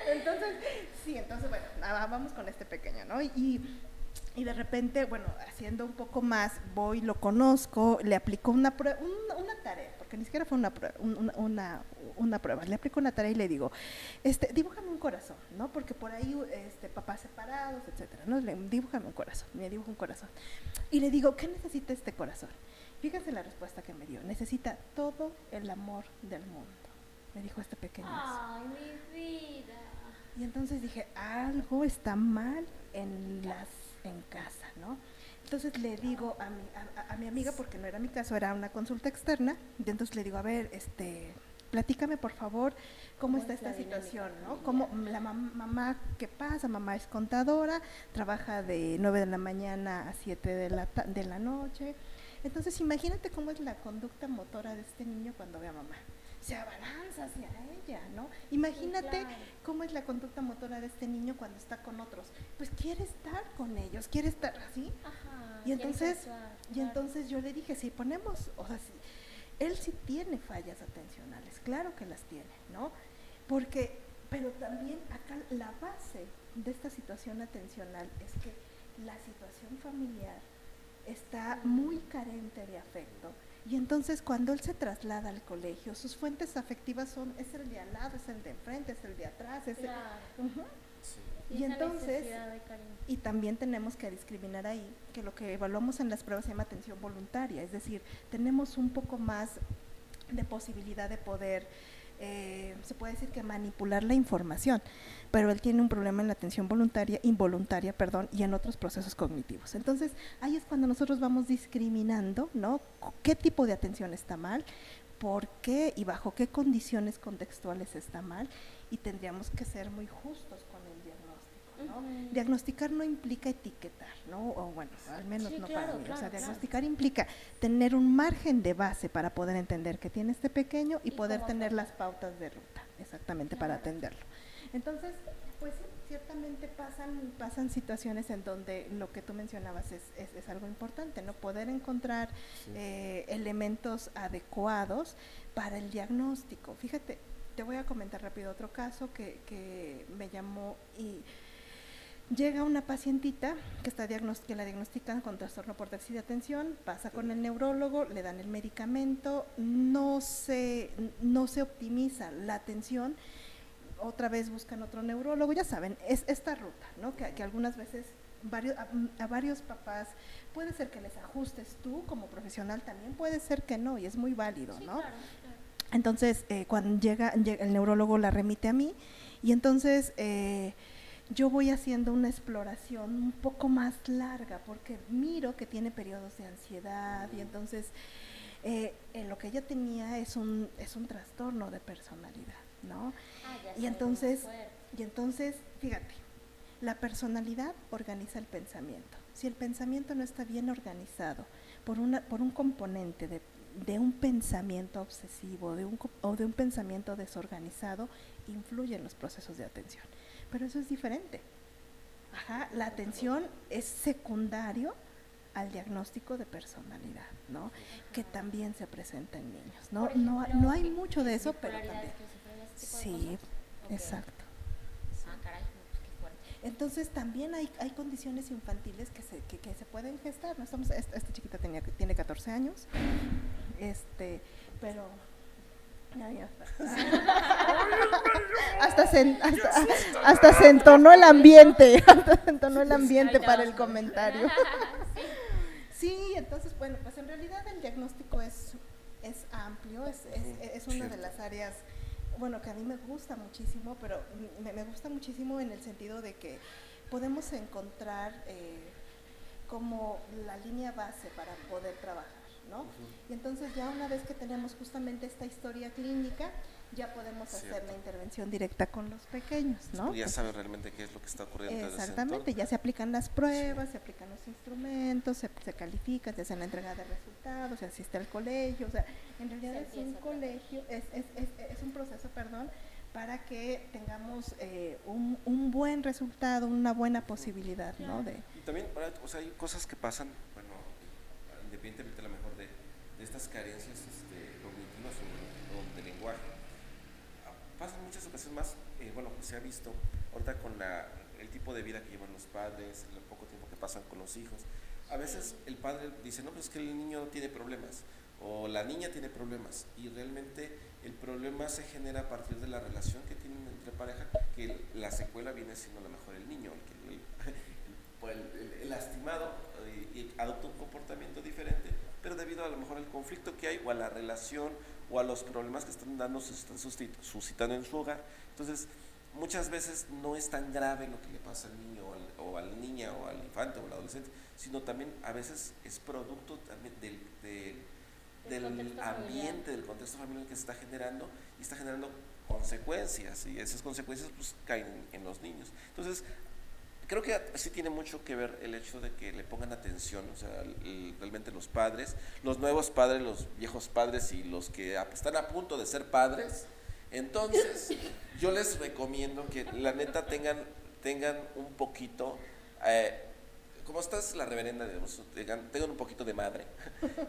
S3: Entonces, bueno, vamos con este pequeño, ¿no? Y Y de repente, bueno, haciendo un poco más, voy, lo conozco, le aplico una tarea, porque ni siquiera fue una prueba, una prueba, le aplico una tarea y le digo, dibújame un corazón, ¿no? Porque por ahí, papás separados, etcétera, ¿no? Dibújame un corazón, me dibuja un corazón. Y le digo, ¿qué necesita este corazón? Fíjense la respuesta que me dio, necesita todo el amor del mundo, me dijo este pequeño.
S2: Ay, mi vida.
S3: Y entonces dije, algo está mal en casa, ¿no? Entonces le digo a mi amiga, porque no era mi caso, era una consulta externa, y entonces le digo, a ver, platícame por favor cómo está esta situación, ¿no? Cómo la mamá, ¿qué pasa? Mamá es contadora, trabaja de 9 de la mañana a 7 de la noche. Entonces imagínate cómo es la conducta motora de este niño cuando ve a mamá. Se abalanza hacia ella, ¿no? Imagínate
S2: Sí, claro.
S3: cómo es la conducta motora de este niño cuando está con otros. Pues quiere estar con ellos, quiere estar así.
S2: Ajá,
S3: Y entonces,
S2: claro.
S3: yo le dije, si ponemos, o sea, él sí tiene fallas atencionales, claro que las tiene, ¿no? Pero también acá la base de esta situación atencional es que la situación familiar está muy carente de afecto. Y entonces cuando él se traslada al colegio, sus fuentes afectivas es el de al lado, es el de enfrente, es el de atrás,
S2: Claro.
S1: Sí.
S3: Y
S2: Esa
S3: entonces,
S2: necesidad de cariño.
S3: y también tenemos que discriminar ahí, que lo que evaluamos en las pruebas se llama atención voluntaria, es decir, tenemos un poco más de posibilidad de poder, se puede decir que manipular la información, pero él tiene un problema en la atención involuntaria, y en otros procesos cognitivos. Entonces, ahí es cuando nosotros vamos discriminando, ¿no? ¿Qué tipo de atención está mal? ¿Por qué y bajo qué condiciones contextuales está mal? Y tendríamos que ser muy justos con el diagnóstico, ¿no?
S2: Ujú.
S3: Diagnosticar no implica etiquetar, ¿no? O bueno, al menos
S2: Sí,
S3: no
S2: claro,
S3: para mí.
S2: claro,
S3: O sea,
S2: claro.
S3: diagnosticar implica tener un margen de base para poder entender que tiene este pequeño y
S2: Y
S3: poder
S2: cómo
S3: tener
S2: tratar.
S3: las pautas de ruta, exactamente, para
S2: Claro.
S3: atenderlo. Entonces, pues sí, ciertamente pasan situaciones en donde lo que tú mencionabas es algo importante, ¿no? Poder encontrar
S1: Sí.
S3: elementos adecuados para el diagnóstico. Fíjate, te voy a comentar rápido otro caso que me llamó y llega una pacientita que la diagnostican con trastorno por déficit de atención, pasa con el neurólogo, le dan el medicamento, no se optimiza la atención, otra vez buscan otro neurólogo, ya saben, es esta ruta, ¿no? Que algunas veces a varios papás puede ser que les ajustes tú como profesional, también puede ser que no, y es muy válido,
S2: Sí,
S3: ¿no?
S2: claro, claro.
S3: Entonces, cuando llega el neurólogo la remite a mí, y entonces yo voy haciendo una exploración un poco más larga, porque miro que tiene periodos de ansiedad, y entonces lo que ella tenía es un trastorno de personalidad, ¿no?
S2: Ya
S3: Y
S2: está
S3: entonces,
S2: muy fuerte.
S3: fíjate, la personalidad organiza el pensamiento. Si el pensamiento no está bien organizado por un componente de un pensamiento obsesivo o de un pensamiento desorganizado, influye en los procesos de atención. Pero eso es diferente. La atención es secundario al diagnóstico de personalidad, ¿no? Que también se presenta en niños, ¿no?
S2: Por ejemplo,
S3: No hay mucho de eso, pero
S2: bipolaridad,
S3: también.
S2: esquizofrenia, ese tipo de
S3: Sí,
S2: cosas. Ok.
S3: exacto.
S2: Caray, no, pues qué fuerte.
S3: Entonces también hay condiciones infantiles que se pueden gestar, ¿no? Esta chiquita tiene 14 años, pero ya está. Hasta se entonó el ambiente, para el comentario. Sí, entonces, bueno, pues en realidad el diagnóstico es amplio, es una de las áreas, bueno, que a mí me gusta muchísimo, pero me gusta muchísimo en el sentido de que podemos encontrar como la línea base para poder trabajar, ¿no? Y entonces ya una vez que tenemos justamente esta historia clínica, ya podemos hacer la intervención directa con los pequeños, ¿no?
S1: Pues ya sabe realmente qué es lo que está ocurriendo.
S3: Exactamente, ya se aplican las pruebas, se aplican los instrumentos, se califican, se hace la entrega de resultados, se asiste al colegio, o sea, en realidad es un colegio, es un proceso, para que tengamos un buen resultado, una buena posibilidad, ¿no?
S1: Y también, o sea, hay cosas que pasan, bueno, independientemente a lo mejor de estas carencias cognitivas o de lenguaje, pasan muchas ocasiones más, bueno, pues se ha visto ahorita con el tipo de vida que llevan los padres, el poco tiempo que pasan con los hijos. A veces el padre dice, no, pues es que el niño tiene problemas, o la niña tiene problemas, y realmente el problema se genera a partir de la relación que tienen entre pareja, que la secuela viene siendo a lo mejor el niño, el lastimado, y adopta un comportamiento diferente, pero debido a lo mejor al conflicto que hay, o a la relación, o a los problemas que están dando, se están suscitando en su hogar. Entonces, muchas veces no es tan grave lo que le pasa al niño o a la niña o al infante o al adolescente, sino también a veces es producto también del ambiente, del contexto familiar que se está generando, y está generando consecuencias, y esas consecuencias pues caen en los niños. Entonces, creo que sí tiene mucho que ver el hecho de que le pongan atención, o sea, realmente los padres, los nuevos padres, los viejos padres y los que están a punto de ser padres. Entonces, yo les recomiendo que la neta tengan un poquito, como esta es la reverenda, digamos, tengan un poquito de madre.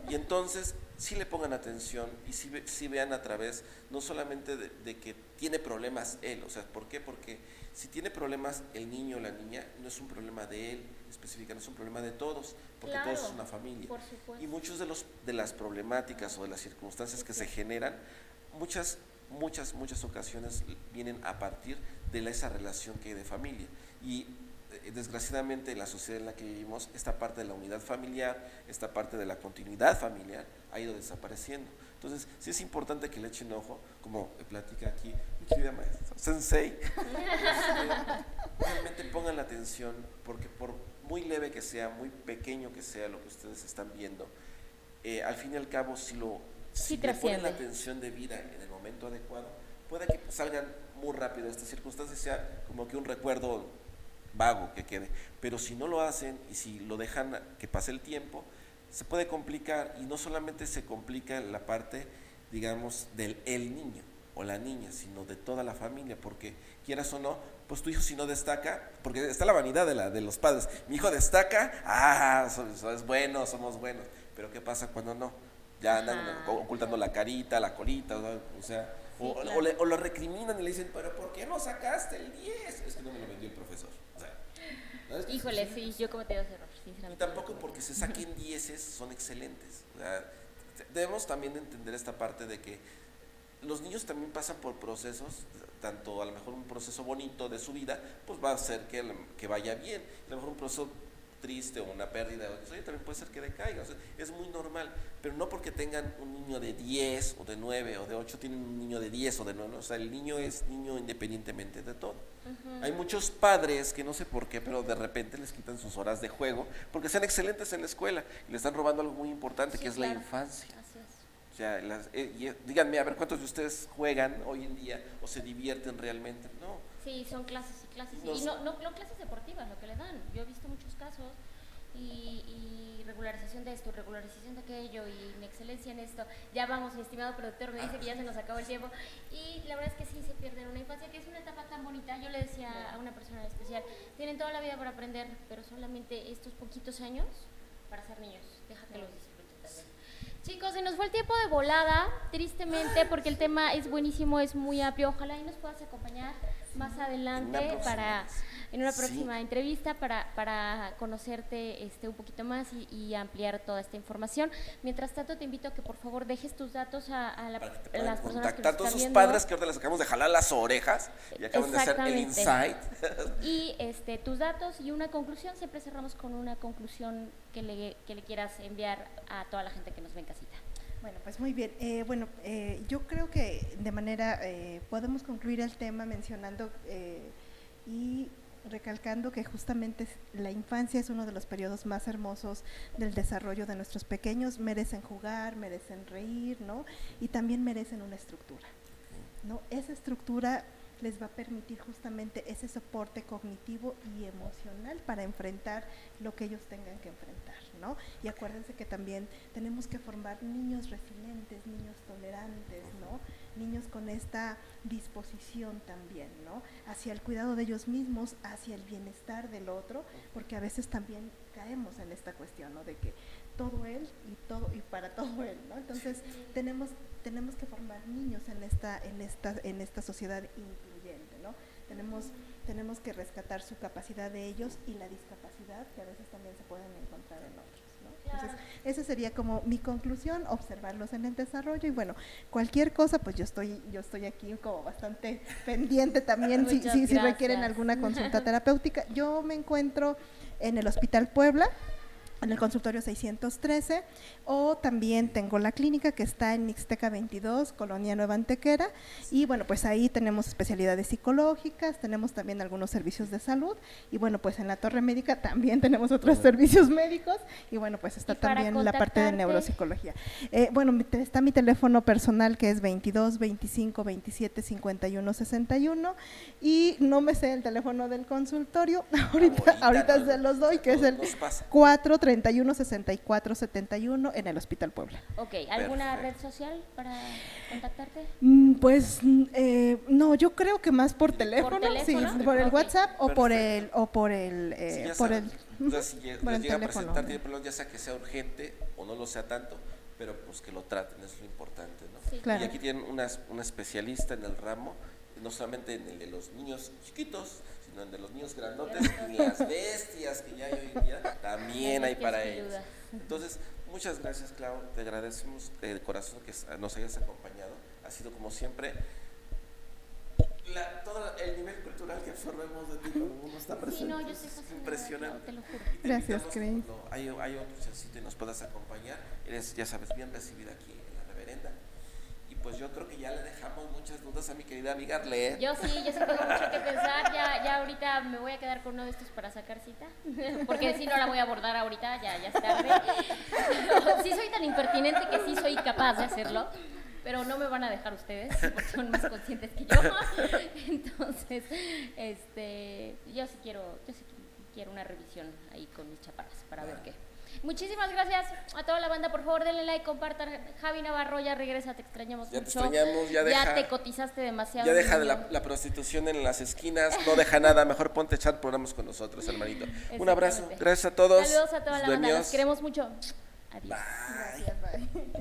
S1: Y entonces, sí le pongan atención y sí vean a través, no solamente de que tiene problemas él, o sea, ¿por qué? Porque si tiene problemas el niño o la niña, no es un problema de él específica, no es un problema de todos, porque
S2: claro,
S1: todos es una familia.
S2: Por supuesto.
S1: Y muchos de las problemáticas o de las circunstancias que se generan, muchas ocasiones vienen a partir de esa relación que hay de familia. Y desgraciadamente en la sociedad en la que vivimos, esta parte de la unidad familiar, esta parte de la continuidad familiar ha ido desapareciendo. Entonces, sí es importante que le echen ojo, como platica aquí mi querida maestra Sensei, realmente pongan la atención, porque por muy leve que sea, muy pequeño que sea lo que ustedes están viendo, al fin y al cabo, si le ponen la atención de vida en el momento adecuado, puede que salgan muy rápido de estas circunstancias, sea como que un recuerdo vago que quede, pero si no lo hacen y si lo dejan que pase el tiempo, se puede complicar, y no solamente se complica la parte, digamos, del el niño o la niña, sino de toda la familia, porque quieras o no, pues tu hijo si no destaca, porque está la vanidad de los padres, mi hijo destaca, es bueno, somos buenos, pero ¿qué pasa cuando no? Ya andan ocultando la carita, la colita, o sea, sí, claro. o lo recriminan y le dicen, pero ¿por qué no sacaste el 10? Es que no me lo vendió el profesor. O sea, ¿sabes?
S2: Híjole, sí, yo cometí ese error, sinceramente.
S1: Y tampoco porque se saquen 10 son excelentes. O sea, debemos también entender esta parte de que los niños también pasan por procesos, tanto a lo mejor un proceso bonito de su vida, pues va a hacer que vaya bien. A lo mejor un proceso triste o una pérdida, también puede ser que decaiga, o sea, es muy normal, pero no porque tengan un niño de 10 o de 9 o de 8, tienen un niño de 10 o de 9, o sea, el niño es niño independientemente de todo. Hay muchos padres que no sé por qué, pero de repente les quitan sus horas de juego, porque sean excelentes en la escuela, y le están robando algo muy importante, que es la infancia. Así es. O sea, díganme, a ver, ¿cuántos de ustedes juegan hoy en día o se divierten realmente? No.
S2: Sí, son clases y clases, y no clases deportivas lo que le dan. Yo he visto muchos casos y regularización de esto, regularización de aquello, y mi excelencia en esto. Ya vamos, mi estimado productor, me dice que ya se nos acabó el tiempo, y la verdad es que sí se pierde una infancia, que es una etapa tan bonita. Yo le decía a una persona especial, tienen toda la vida para aprender, pero solamente estos poquitos años para ser niños, deja que los disfruten también. Chicos, se nos fue el tiempo de volada, tristemente, porque el tema es buenísimo, es muy amplio. Ojalá y nos puedas acompañar más adelante en una próxima entrevista para conocerte un poquito más y ampliar toda esta información. Mientras tanto, te invito a que por favor dejes tus datos a las personas que nos están viendo.
S1: Todos sus padres que ahorita les acabamos de jalar las orejas y acaban de hacer el insight.
S2: Y tus datos y una conclusión. Siempre cerramos con una conclusión que le quieras enviar a toda la gente que nos ve en casita.
S3: Bueno, pues muy bien. Yo creo que de manera podemos concluir el tema mencionando y recalcando que justamente la infancia es uno de los periodos más hermosos del desarrollo de nuestros pequeños. Merecen jugar, merecen reír, ¿no? Y también merecen una estructura, ¿no? Esa estructura les va a permitir justamente ese soporte cognitivo y emocional para enfrentar lo que ellos tengan que enfrentar, ¿no? Y acuérdense que también tenemos que formar niños resilientes, niños tolerantes, ¿no? Niños con esta disposición también, ¿no? Hacia el cuidado de ellos mismos, hacia el bienestar del otro, porque a veces también caemos en esta cuestión, ¿no? De que todo él y para todo él, ¿no? Entonces tenemos que formar niños en esta sociedad incluyente, ¿no? Tenemos tenemos que rescatar su capacidad de ellos y la discapacidad que a veces también se pueden encontrar en otros, ¿no?
S2: Claro.
S3: Entonces, esa sería como mi conclusión, observarlos en el desarrollo y bueno, cualquier cosa, pues yo estoy aquí como bastante pendiente también si requieren
S2: gracias.
S3: alguna consulta terapéutica. Yo me encuentro en el Hospital Puebla, en el consultorio 613, o también tengo la clínica que está en Mixteca 22, Colonia Nueva Antequera, y bueno, pues ahí tenemos especialidades psicológicas, tenemos también algunos servicios de salud, y bueno, pues en la Torre Médica también tenemos otros servicios médicos, y bueno, pues está también la parte de neuropsicología. Bueno, está mi teléfono personal que es 22 25 27 51 61, y no me sé el teléfono del consultorio, ahorita se los doy, que es el 431 64 71 en el Hospital Puebla.
S2: Ok, ¿alguna red social para contactarte?
S3: Pues no, yo creo que más por teléfono, sí, por el WhatsApp o por el
S1: Entonces, si
S3: por
S1: les
S3: el
S1: llega a
S3: teléfono.
S1: presentar, tiene problemas, ya sea que sea urgente o no lo sea tanto, pero pues que lo traten, eso es lo importante, ¿no?
S2: Sí,
S3: claro.
S1: Y aquí tienen una especialista en el ramo, no solamente en el de los niños chiquitos, sino en el de los niños grandotes y las bestias que ya hay hoy en día, también hay para ellos. Entonces, muchas gracias, Clau, te agradecemos de corazón que nos hayas acompañado, ha sido como siempre todo el nivel cultural que absorbemos de ti cuando uno está presente.
S2: Sí, no, yo soy fascinada,
S1: impresionante.
S2: te lo juro.
S3: Gracias, Cris.
S1: Hay otro chancito y nos puedas acompañar, eres, ya sabes, bien recibida aquí en la reverenda. Y pues yo creo que ya le dejamos muchas dudas a mi querida amiga Arlet.
S2: Yo sí tengo mucho que pensar, ya ahorita me voy a quedar con uno de estos para sacar cita, porque si no la voy a abordar ahorita, ya es tarde. Pero sí soy tan impertinente que sí soy capaz de hacerlo, pero no me van a dejar ustedes, porque son más conscientes que yo. Entonces, yo sí quiero una revisión ahí con mis chaparras para ver qué. Muchísimas gracias a toda la banda, por favor denle like, compartan. Javi Navarro, ya regresa, te extrañamos mucho.
S1: Te extrañamos, ya
S2: te cotizaste demasiado.
S1: Ya deja de la prostitución en las esquinas, no deja nada, mejor ponte a echar programas con nosotros, hermanito. Un abrazo, gracias a todos.
S2: Saludos a toda la banda, los queremos mucho. Adiós.
S1: Bye.
S3: Gracias, bye.